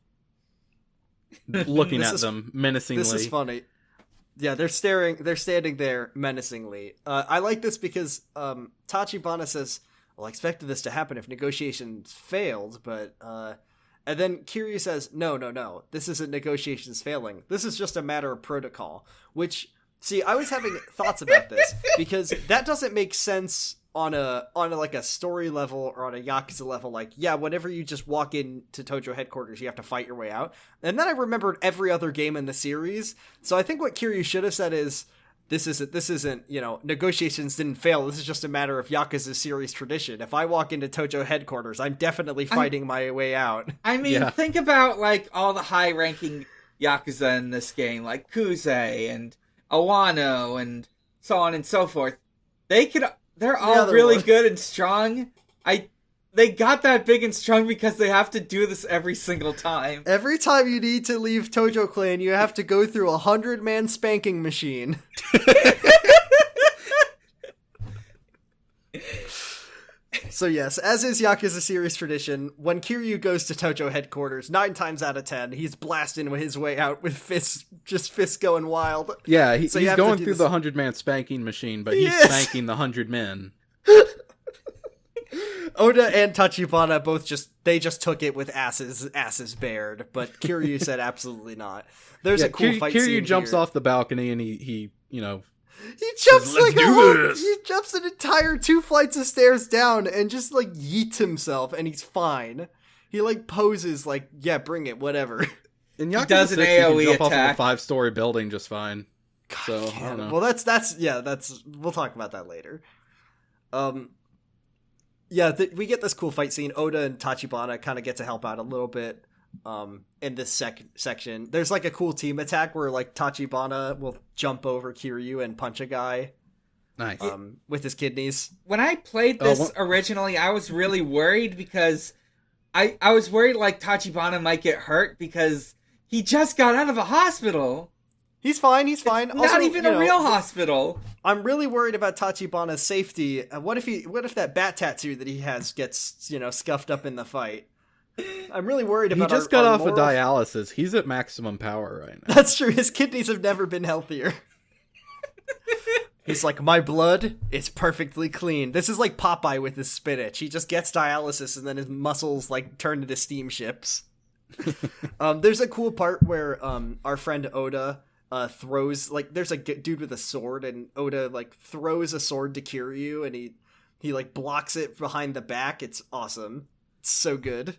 looking at them menacingly. This is funny. Yeah, they're standing there menacingly. I like this because Tachibana says, well, I expected this to happen if negotiations failed, but and then Kiryu says, no, this isn't negotiations failing. This is just a matter of protocol. Which, see, I was having thoughts about this because that doesn't make sense on a like a story level or on a Yakuza level. Like, yeah, whenever you just walk into Tojo headquarters, you have to fight your way out. And then I remembered every other game in the series. So I think what Kiryu should have said is, this isn't, negotiations didn't fail. This is just a matter of Yakuza's series tradition. If I walk into Tojo headquarters, I'm definitely fighting my way out. I mean, think about, like, all the high-ranking Yakuza in this game, like Kuze and Awano and so on and so forth. They're all really good and strong. They got that big and strong because they have to do this every single time. Every time you need to leave Tojo Clan, you have to go through a 100-man spanking machine. So yes, as is Yakuza series tradition, when Kiryu goes to Tojo headquarters, 9 times out of 10, he's blasting his way out with fists going wild. Yeah, he's going through the 100-man spanking machine, but he's spanking the 100 men. Oda and Tachibana both just took it with asses bared, but Kiryu said absolutely not. There's a cool fight scene. Kiryu jumps off the balcony and he jumps he jumps an entire 2 flights of stairs down and just like yeets himself, and he's fine. He like poses like, yeah, bring it, whatever. In Yakuza does 6, an he can AoE jump attack. off of a 5-story building just fine. God, so I don't know. Well, that's we'll talk about that later. Yeah, we get this cool fight scene. Oda and Tachibana kind of get to help out a little bit in this section. There's like a cool team attack where like Tachibana will jump over Kiryu and punch a guy. Nice. With his kidneys. When I played this originally, I was really worried because I was worried like Tachibana might get hurt because he just got out of a hospital. He's fine. It's also, not even a real hospital. I'm really worried about Tachibana's safety. What if that bat tattoo that he has gets, scuffed up in the fight? I'm really worried about. He just got off of dialysis. He's at maximum power right now. That's true. His kidneys have never been healthier. He's like, my blood is perfectly clean. This is like Popeye with his spinach. He just gets dialysis and then his muscles like turn into steamships. There's a cool part where our friend Oda throws, like, there's a dude with a sword, and Oda like throws a sword to Kiryu, and he like blocks it behind the back. It's awesome. It's so good.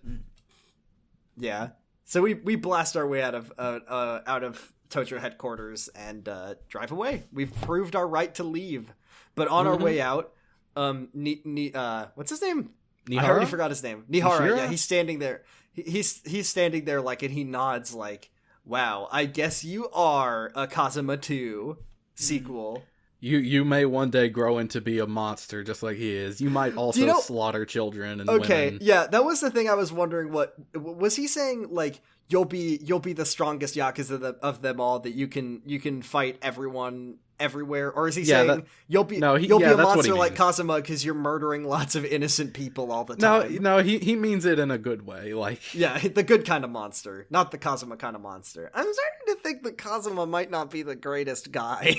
Yeah. So we blast our way out of Tojo headquarters and drive away. We've proved our right to leave. But on our way out, what's his name? Nihara? I already forgot his name. Nihara. Nishira? Yeah, he's standing there. He's standing there like, and he nods like, wow, I guess you are a Kazuma 2 sequel. You may one day grow into be a monster just like he is. You might also slaughter children and women. Yeah, that was the thing I was wondering. What was he saying? Like, you'll be the strongest Yakuza of them all, that you can fight everyone everywhere, or is he saying you'll be a monster like Kazuma because you're murdering lots of innocent people all the time? No, he means it in a good way. Like, yeah, the good kind of monster, not the Kazuma kind of monster. I'm starting to think that Kazuma might not be the greatest guy.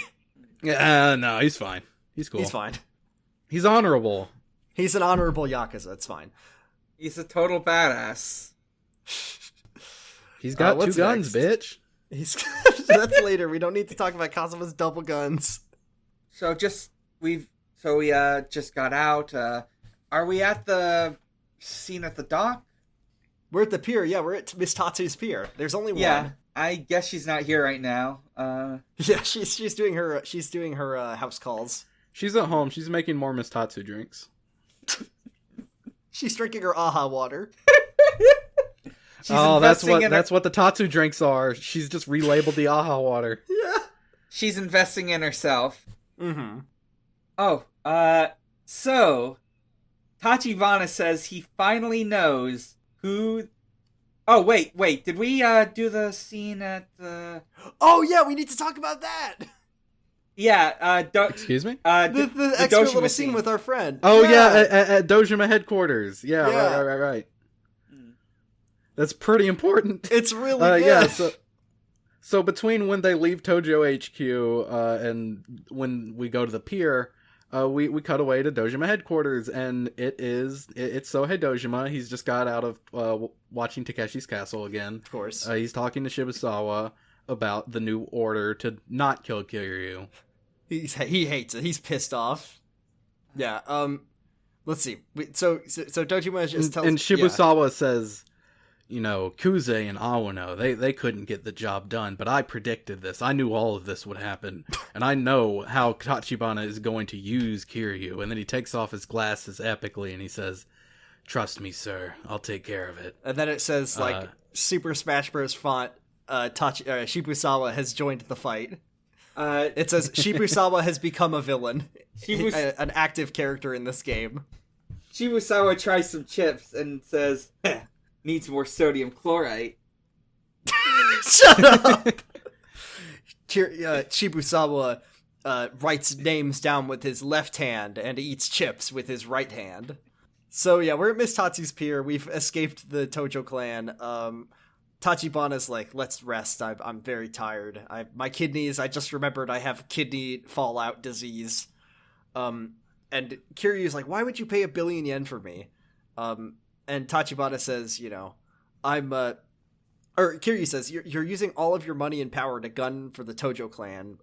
No, he's fine. He's cool. He's fine. He's honorable. He's an honorable Yakuza. It's fine. He's a total badass. He's got 2 guns, bitch. That's later. We don't need to talk about Kazuma's double guns. So we just got out. Are we at the scene at the dock? We're at the pier. Yeah, we're at Miss Tatsu's pier. There's only one. Yeah, I guess she's not here right now. Yeah, she's doing her house calls. She's at home. She's making more Miss Tatsu drinks. She's drinking her AHA water. That's what the Tatsu drinks are. She's just relabeled the AHA water. Yeah. She's investing in herself. Mm-hmm. Oh, so Tachibana says he finally knows who... Oh, wait. Did we do the scene at the... Oh, yeah, we need to talk about that! Yeah, Excuse me? The extra little scene with our friend. Oh, yeah, at Dojima headquarters. Yeah, right. That's pretty important. It's really good. Yeah, so between when they leave Tojo HQ and when we go to the pier, we cut away to Dojima headquarters, and it's Sohei Dojima. He's just got out of watching Takeshi's Castle again. Of course. He's talking to Shibusawa about the new order to not kill Kiryu. He hates it. He's pissed off. Yeah. Let's see. So Dojima just tells... And Shibusawa says, Kuze and Awano, they couldn't get the job done, but I predicted this. I knew all of this would happen, and I know how Tachibana is going to use Kiryu. And then he takes off his glasses epically, and he says, "Trust me, sir. I'll take care of it." And then it says, Super Smash Bros. Font, Shibusawa has joined the fight. It says, Shibusawa has become a villain. An active character in this game. Shibusawa tries some chips and says, needs more sodium chloride. Shut up! Shibusawa writes names down with his left hand and eats chips with his right hand. So yeah, we're at Miss Tatsu's pier. We've escaped the Tojo clan. Tachibana's like, let's rest. I'm very tired. My kidneys, I just remembered I have kidney fallout disease. And Kiryu's like, why would you pay 1 billion yen for me? And Tachibana says, Kiryu says, you're using all of your money and power to gun for the Tojo clan,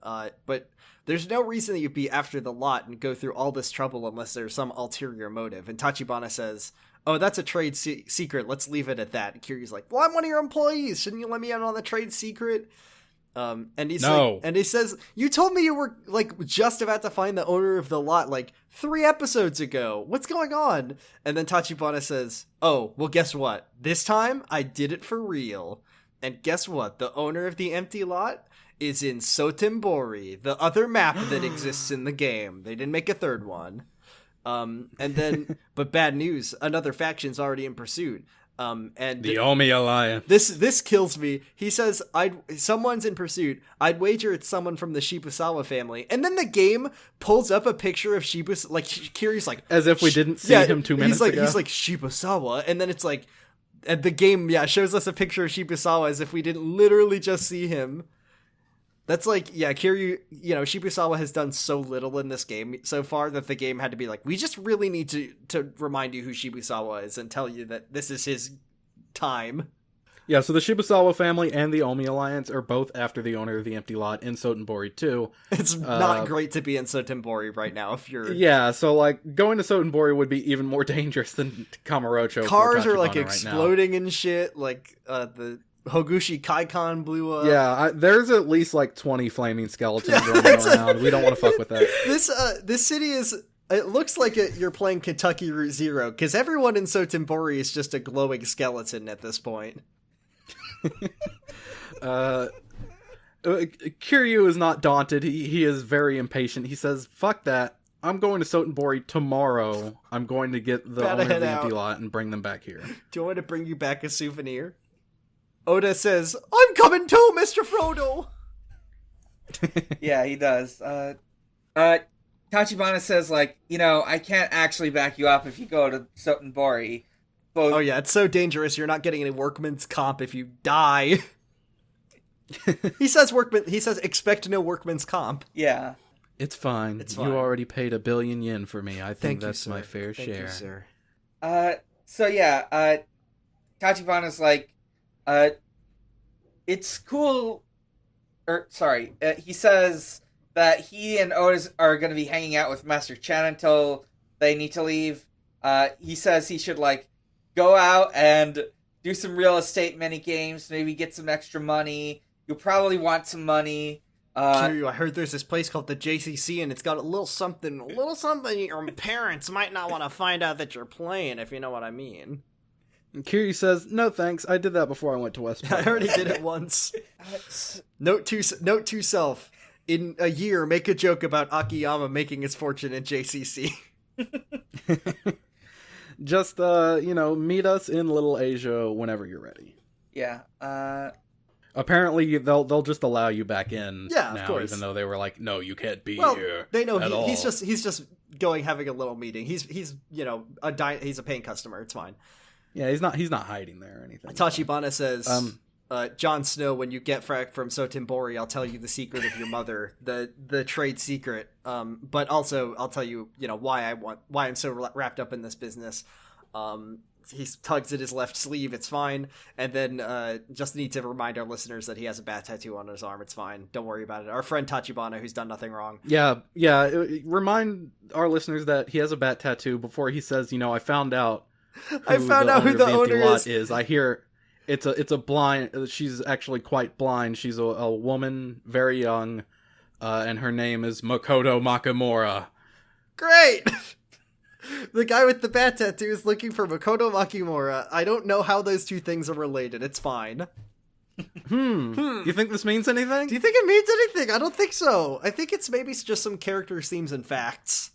but there's no reason that you'd be after the lot and go through all this trouble unless there's some ulterior motive. And Tachibana says, oh, that's a trade secret. Let's leave it at that. And Kiryu's like, well, I'm one of your employees. Shouldn't you let me in on the trade secret? And he's like, and he says, you told me you were just about to find the owner of the lot 3 episodes ago. What's going on? And then Tachibana says, oh, well, guess what? This time I did it for real. And guess what? The owner of the empty lot is in Sotenbori, the other map that exists in the game. They didn't make a third one. And then, but bad news, another faction's already in pursuit. And the Omi Alliance. This kills me. He says, someone's in pursuit. I'd wager it's someone from the Shibusawa family. And then the game pulls up a picture of Shibusawa, Kiryu's like... As if we didn't see him 2 minutes ago. He's like, Shibusawa, and then it's like... And the game, shows us a picture of Shibusawa as if we didn't literally just see him. That's Kiryu, Shibusawa has done so little in this game so far that the game had to be like, we just really need to remind you who Shibusawa is and tell you that this is his time. Yeah, so the Shibusawa family and the Omi Alliance are both after the owner of the empty lot in Sotenbori too. It's not great to be in Sotenbori right now if you're... Yeah, so going to Sotenbori would be even more dangerous than Kamurocho. Cars are exploding and shit, the... Hogushi Kaikon blew up. Yeah, there's at least 20 flaming skeletons roaming around. We don't want to fuck with that. This city is... It looks like you're playing Kentucky Route Zero, because everyone in Sotenbori is just a glowing skeleton at this point. Kiryu is not daunted. He is very impatient. He says, fuck that. I'm going to Sotenbori tomorrow. I'm going to get the owner of the empty lot and bring them back here. Do you want me to bring you back a souvenir? Oda says, I'm coming too, Mr. Frodo! Yeah, he does. Tachibana says, I can't actually back you up if you go to Sotenbori. Oh yeah, it's so dangerous, you're not getting any workman's comp if you die. He says expect no workman's comp. Yeah. It's fine. You already paid 1 billion yen for me. I think that's my fair share. Thank you, sir. Tachibana's it's cool. He says that he and Otis are going to be hanging out with Master Chan until they need to leave. He says he should, go out and do some real estate mini games, maybe get some extra money. You'll probably want some money. Kiryu, I heard there's this place called the JCC, and it's got a little something your parents might not want to find out that you're playing, if you know what I mean. And Kiryu says, no thanks, I did that before I went to West Point. I already did it once. Note to self, in a year, make a joke about Akiyama making his fortune in JCC. Just, meet us in Little Asia whenever you're ready. Yeah. Apparently, they'll just allow you back in Yeah, now, of course. even though they were like, no, you can't be Well, here. they know at all. he's just having a little meeting. He's he's a paying customer. It's fine. Yeah, he's not hiding there or anything. Tachibana says, Jon Snow, when you get frack from Sotenbori, I'll tell you the secret of your mother, the trade secret. But also I'll tell you, why I'm so wrapped up in this business. He tugs at his left sleeve. It's fine. And then just need to remind our listeners that he has a bat tattoo on his arm. It's fine. Don't worry about it. Our friend Tachibana, who's done nothing wrong. Yeah. Remind our listeners that he has a bat tattoo before he says, I found out who the owner is. I hear it's a blind. She's actually quite blind. She's a woman, very young, and her name is Makoto Makimura. Great. The guy with the bat tattoo is looking for Makoto Makimura. I don't know how those two things are related. It's fine. Do you think this means anything? Do you think it means anything? I don't think so. I think it's maybe just some character themes and facts.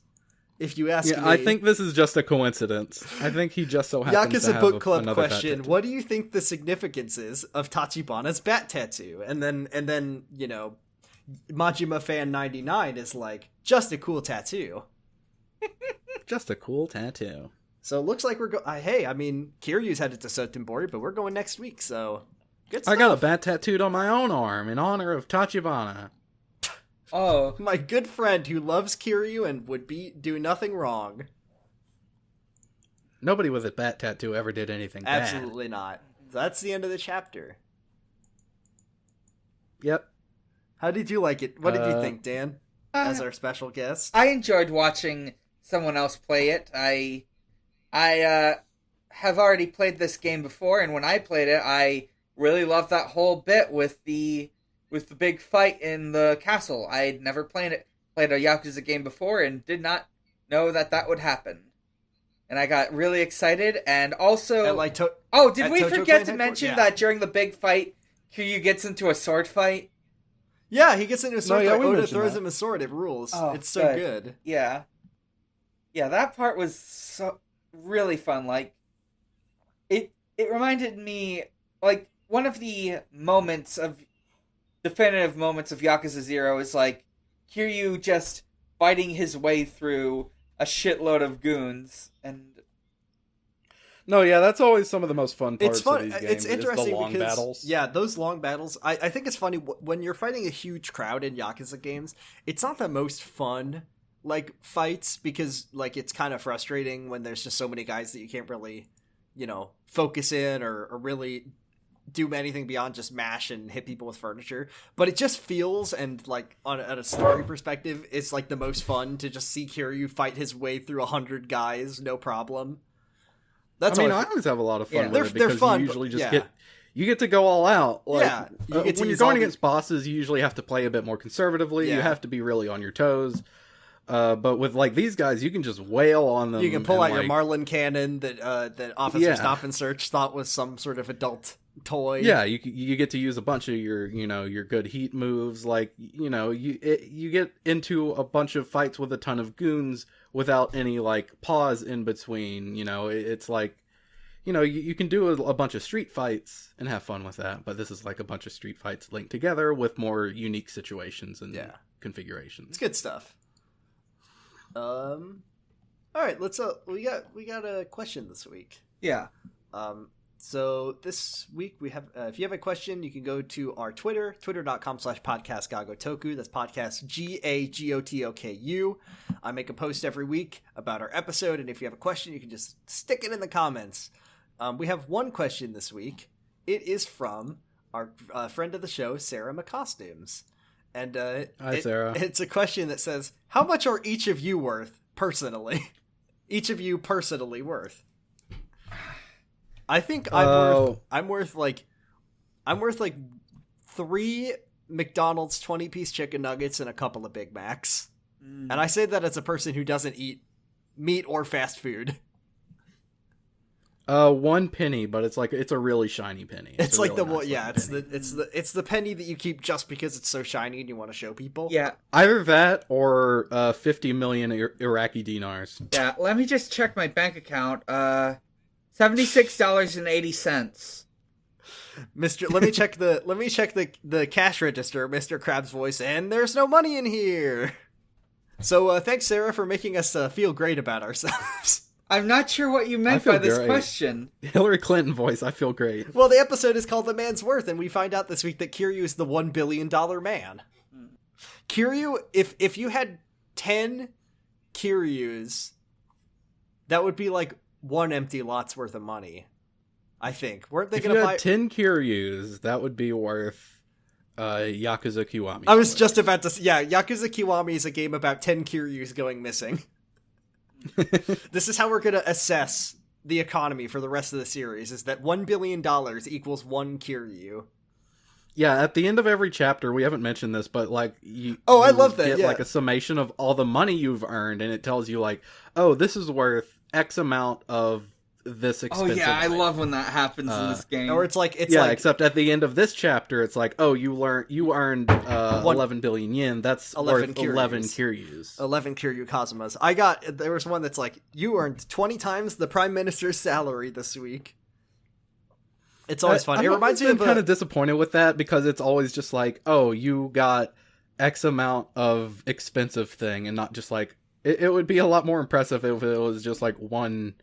If you ask me. I think this is just a coincidence. I think he just so happens to have Book Club another question. What do you think the significance is of Tachibana's bat tattoo? And then Majima Fan 99 is like, just a cool tattoo. Just a cool tattoo. So it looks like we're Kiryu's headed to Sotenbori, but we're going next week, so good stuff. I got a bat tattooed on my own arm in honor of Tachibana. Oh, my good friend who loves Kiryu and would do nothing wrong. Nobody with a bat tattoo ever did anything bad. Absolutely not. That's the end of the chapter. Yep. How did you like it? What did you think, Dan? As our special guest, I enjoyed watching someone else play it. I have already played this game before, and when I played it, I really loved that whole bit with the big fight in the castle. I had never played a Yakuza game before and did not know that would happen. And I got really excited, and also... did we forget to mention that during the big fight, Kiryu gets into a sword fight? Yeah, he gets into a sword fight. Oda throws that. him a sword. It rules. Oh, it's so good. Yeah. Yeah, that part was so really fun. Like, it reminded me, like, one of the definitive moments of Yakuza 0 is, like, Kiryu just fighting his way through a shitload of goons, and... No, yeah, that's always some of the most fun parts of these games. It's interesting the long battles. Yeah, those long battles. I think it's funny when you're fighting a huge crowd in Yakuza games. It's not the most fun fights because it's kind of frustrating when there's just so many guys that you can't really, focus in or really do anything beyond just mash and hit people with furniture. But it just feels and on a story perspective, it's the most fun to just see Kiryu fight his way through 100 guys, no problem. I always have a lot of fun with it because fun, you usually you get to go all out. When you're going against bosses, you usually have to play a bit more conservatively. Yeah. You have to be really on your toes. But with these guys, you can just wail on them. You can pull out your Marlin cannon that Officer Stop and Search thought was some sort of adult toy. Yeah, you get to use a bunch of your good heat moves. You get into a bunch of fights with a ton of goons without any pause in between. It's you can do a bunch of street fights and have fun with that, but this is a bunch of street fights linked together with more unique situations and configurations. It's good stuff. All right, let's we got a question this week. Yeah. So this week we have, if you have a question, you can go to our twitter.com/podcastgagotoku. That's podcast GAGOTOKU. I make a post every week about our episode, and if you have a question, you can just stick it in the comments. We have one question this week. It is from our friend of the show, Sarah McCostumes. And hi, Sarah. It's a question that says, how much are each of you worth, personally? Each of you personally worth? I think I'm worth 3 McDonald's 20-piece chicken nuggets and a couple of Big Macs. And I say that as a person who doesn't eat meat or fast food. 1 penny, but it's a really shiny penny. It's the penny that you keep just because it's so shiny and you want to show people. Yeah. Either that or 50 million Iraqi dinars. Yeah, let me just check my bank account. $76.80. Mr. Let me check the cash register, Mr. Krabs' voice, and there's no money in here. So thanks, Sarah, for making us feel great about ourselves. I'm not sure what you meant by this question. Hillary Clinton voice, I feel great. Well, the episode is called The Man's Worth, and we find out this week that Kiryu is the $1 billion man. Kiryu, if you had 10 Kiryus, that would be like one empty lot's worth of money, I think. Weren't they going to buy... If you had 10 Kiryus, that would be worth Yakuza Kiwami. I was just about to... Yeah, Yakuza Kiwami is a game about 10 Kiryus going missing. This is how we're going to assess the economy for the rest of the series, is that $1 billion equals one Kiryu. Yeah, at the end of every chapter, we haven't mentioned this, but like I love that. Get yeah. like a summation of all the money you've earned, and it tells you like, oh, this is worth X amount of this expensive. Oh yeah, I item. love when that happens in this game. Or it's like except at the end of this chapter, it's like, oh, you earned 11 billion yen. That's 11 worth Kiryus. 11 Kiryus. 11 Kiryu Kazumas. There was one that's like, you earned 20 times the Prime Minister's salary this week. It's always fun. It reminds me of I'm kind of disappointed with that because it's always just like, oh, you got X amount of expensive thing, and not just like it would be a lot more impressive if it was just like one.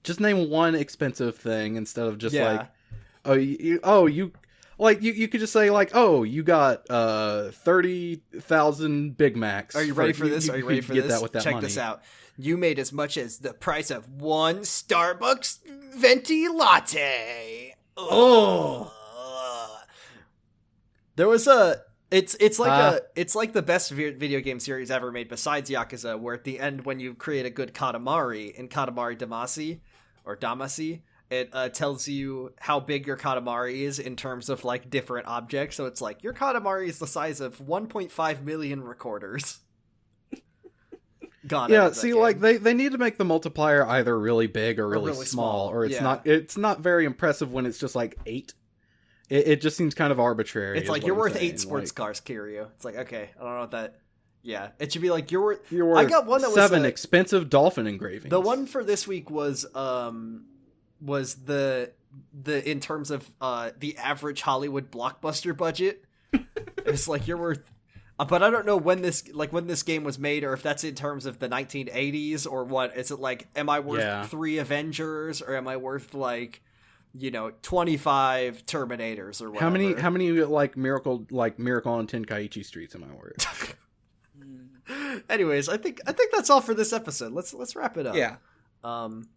Just name one expensive thing instead of just like, you could just say like, oh, you got 30,000 Big Macs. Are you ready for this? Are you ready for this? That with that Check money. this out. You made as much as the price of one Starbucks venti latte. Oh, there was a. It's like the best video game series ever made besides Yakuza, where at the end when you create a good Katamari in Katamari Damacy or Damacy, it tells you how big your Katamari is in terms of like different objects. So it's like your Katamari is the size of 1.5 million recorders. Yeah, see, like they need to make the multiplier either really big or really small, or it's not very impressive when it's just like 8. It just seems kind of arbitrary. It's like you're worth 8 sports cars, Kiryu. It's like, okay, I don't know what that. Yeah, it should be like you're worth. I got one that was 7 expensive dolphin engravings. The one for this week was the in terms of the average Hollywood blockbuster budget. It's like you're worth. But I don't know when this game was made, or if that's in terms of the 1980s or what. Is it like, am I worth 3 Avengers, or am I worth like, 25 Terminators or whatever? How many like Miracle on Tenkaichi Streets am I worth? Anyways, I think that's all for this episode. Let's wrap it up. Yeah.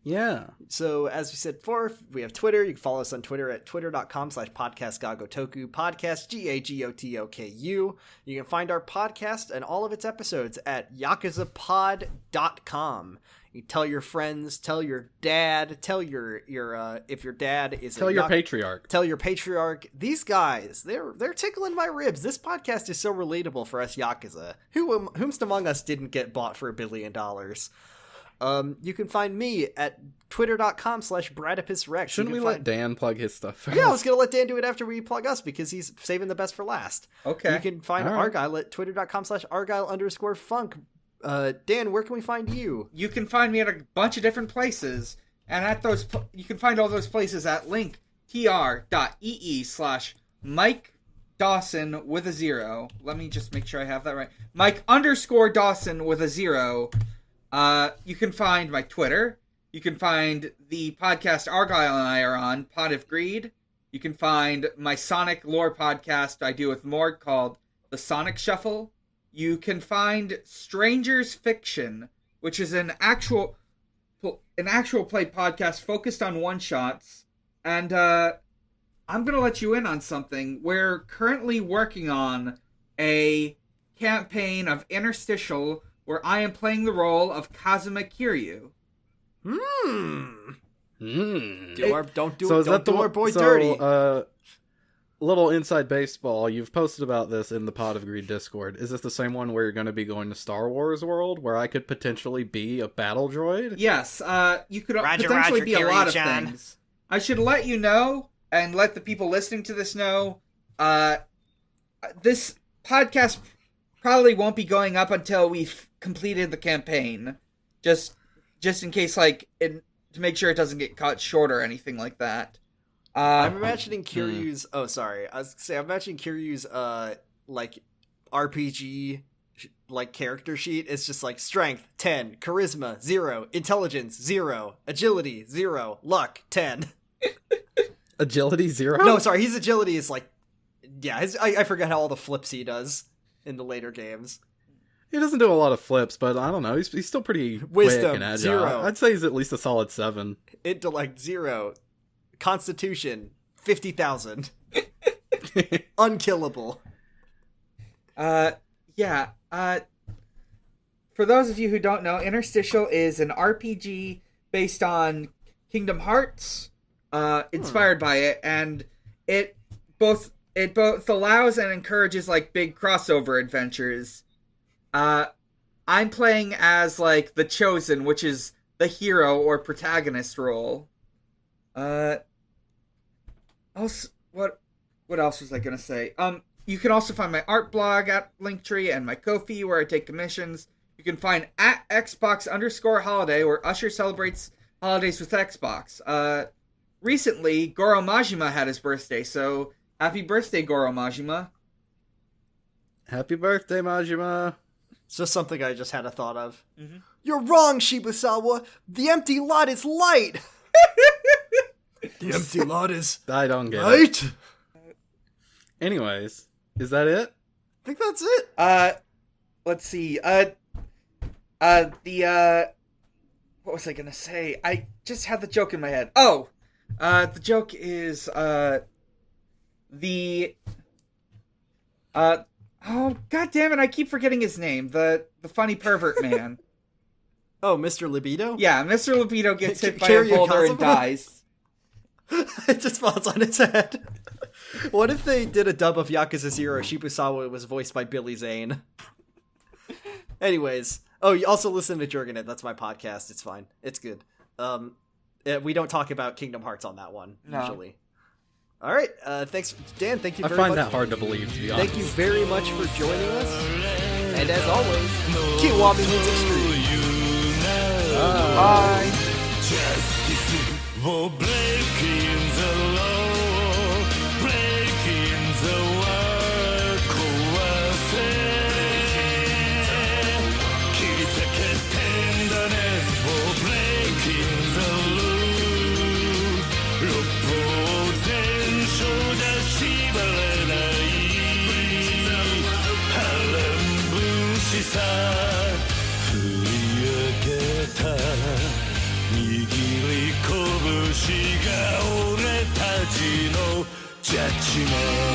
Yeah. So as we said before, we have Twitter. You can follow us on Twitter at twitter.com/podcastgagotoku, podcast GAGOTOKU. You can find our podcast and all of its episodes at yakuzapod.com. You tell your friends, tell your dad, tell your if your dad is your patriarch. Tell your patriarch. These guys, they're tickling my ribs. This podcast is so relatable for us Yakuza. Whomst among us didn't get bought for $1 billion? You can find me at twitter.com/bradipusrex. Shouldn't we let Dan plug his stuff first? Yeah, I was going to let Dan do it after we plug us because he's saving the best for last. Okay. You can find Argyle at twitter.com/Argyle_funk. Dan, where can we find you? You can find me at a bunch of different places, and at those, you can find all those places at linktr.ee/Mike Dawson with a 0. Let me just make sure I have that right. Mike_Dawson with a 0. You can find my Twitter. You can find the podcast Argyle and I are on, Pot of Greed. You can find my Sonic lore podcast I do with Morg called The Sonic Shuffle. You can find Strangers Fiction, which is an actual play podcast focused on one-shots. And I'm going to let you in on something. We're currently working on a campaign of Interstitial where I am playing the role of Kazuma Kiryu. Don't do our boy dirty. Little inside baseball. You've posted about this in the Pot of Greed Discord. Is this the same one where you're going to be going to Star Wars World, where I could potentially be a battle droid? Yes, you could potentially be a lot of things. I should let you know, and let the people listening to this know, this podcast probably won't be going up until we've completed the campaign. Just in case, to make sure it doesn't get cut short or anything like that. I'm imagining Kiryu's. Oh, sorry. I was gonna say I'm imagining Kiryu's like RPG like character sheet. It's just like strength 10, charisma 0, intelligence 0, agility 0, luck 10. Agility 0? No, sorry. His agility is like, yeah. I forget how all the flips he does in the later games. He doesn't do a lot of flips, but I don't know. He's still pretty Wisdom, quick and agile. 0. I'd say he's at least a solid 7. Intellect 0, Constitution 50,000, unkillable. Yeah. For those of you who don't know, Interstitial is an RPG based on Kingdom Hearts, inspired by it, and it both allows and encourages like big crossover adventures. I'm playing as like the Chosen, which is the hero or protagonist role. What else was I gonna say? You can also find my art blog at Linktree and my Ko-fi where I take commissions. You can find at Xbox_holiday where Usher celebrates holidays with Xbox. Recently, Goro Majima had his birthday, so happy birthday, Goro Majima. Happy birthday, Majima. It's just something I just had a thought of. Mm-hmm. You're wrong, Shibusawa. The empty lot is light. The empty lot is I don't get light. it. Anyways, is that it? I think that's it. Let's see. What was I gonna say? I just had the joke in my head. Oh, the joke is, oh, god damn it, I keep forgetting his name. The funny pervert man. Oh, Mr. Libido? Yeah, Mr. Libido gets hit by a Kiryu boulder and Kazuma? dies. It just falls on its head. What if they did a dub of Yakuza 0? Shibusawa was voiced by Billy Zane. Anyways. Oh, you also listen to Jurgenet. That's my podcast. It's fine. It's good. We don't talk about Kingdom Hearts on that one, usually. All right. Thanks, Dan. Thank you very much. I find that hard to believe, to be honest. Thank you very much for joining us. And as always, Kiwami means extreme. Bye. Justice will break in the law, break in the world, 壊せ切り裂け tenderness will break in the loop 六法全書じゃ縛れない波乱分子さ振り上げた握り拳が俺たちのジャッジメント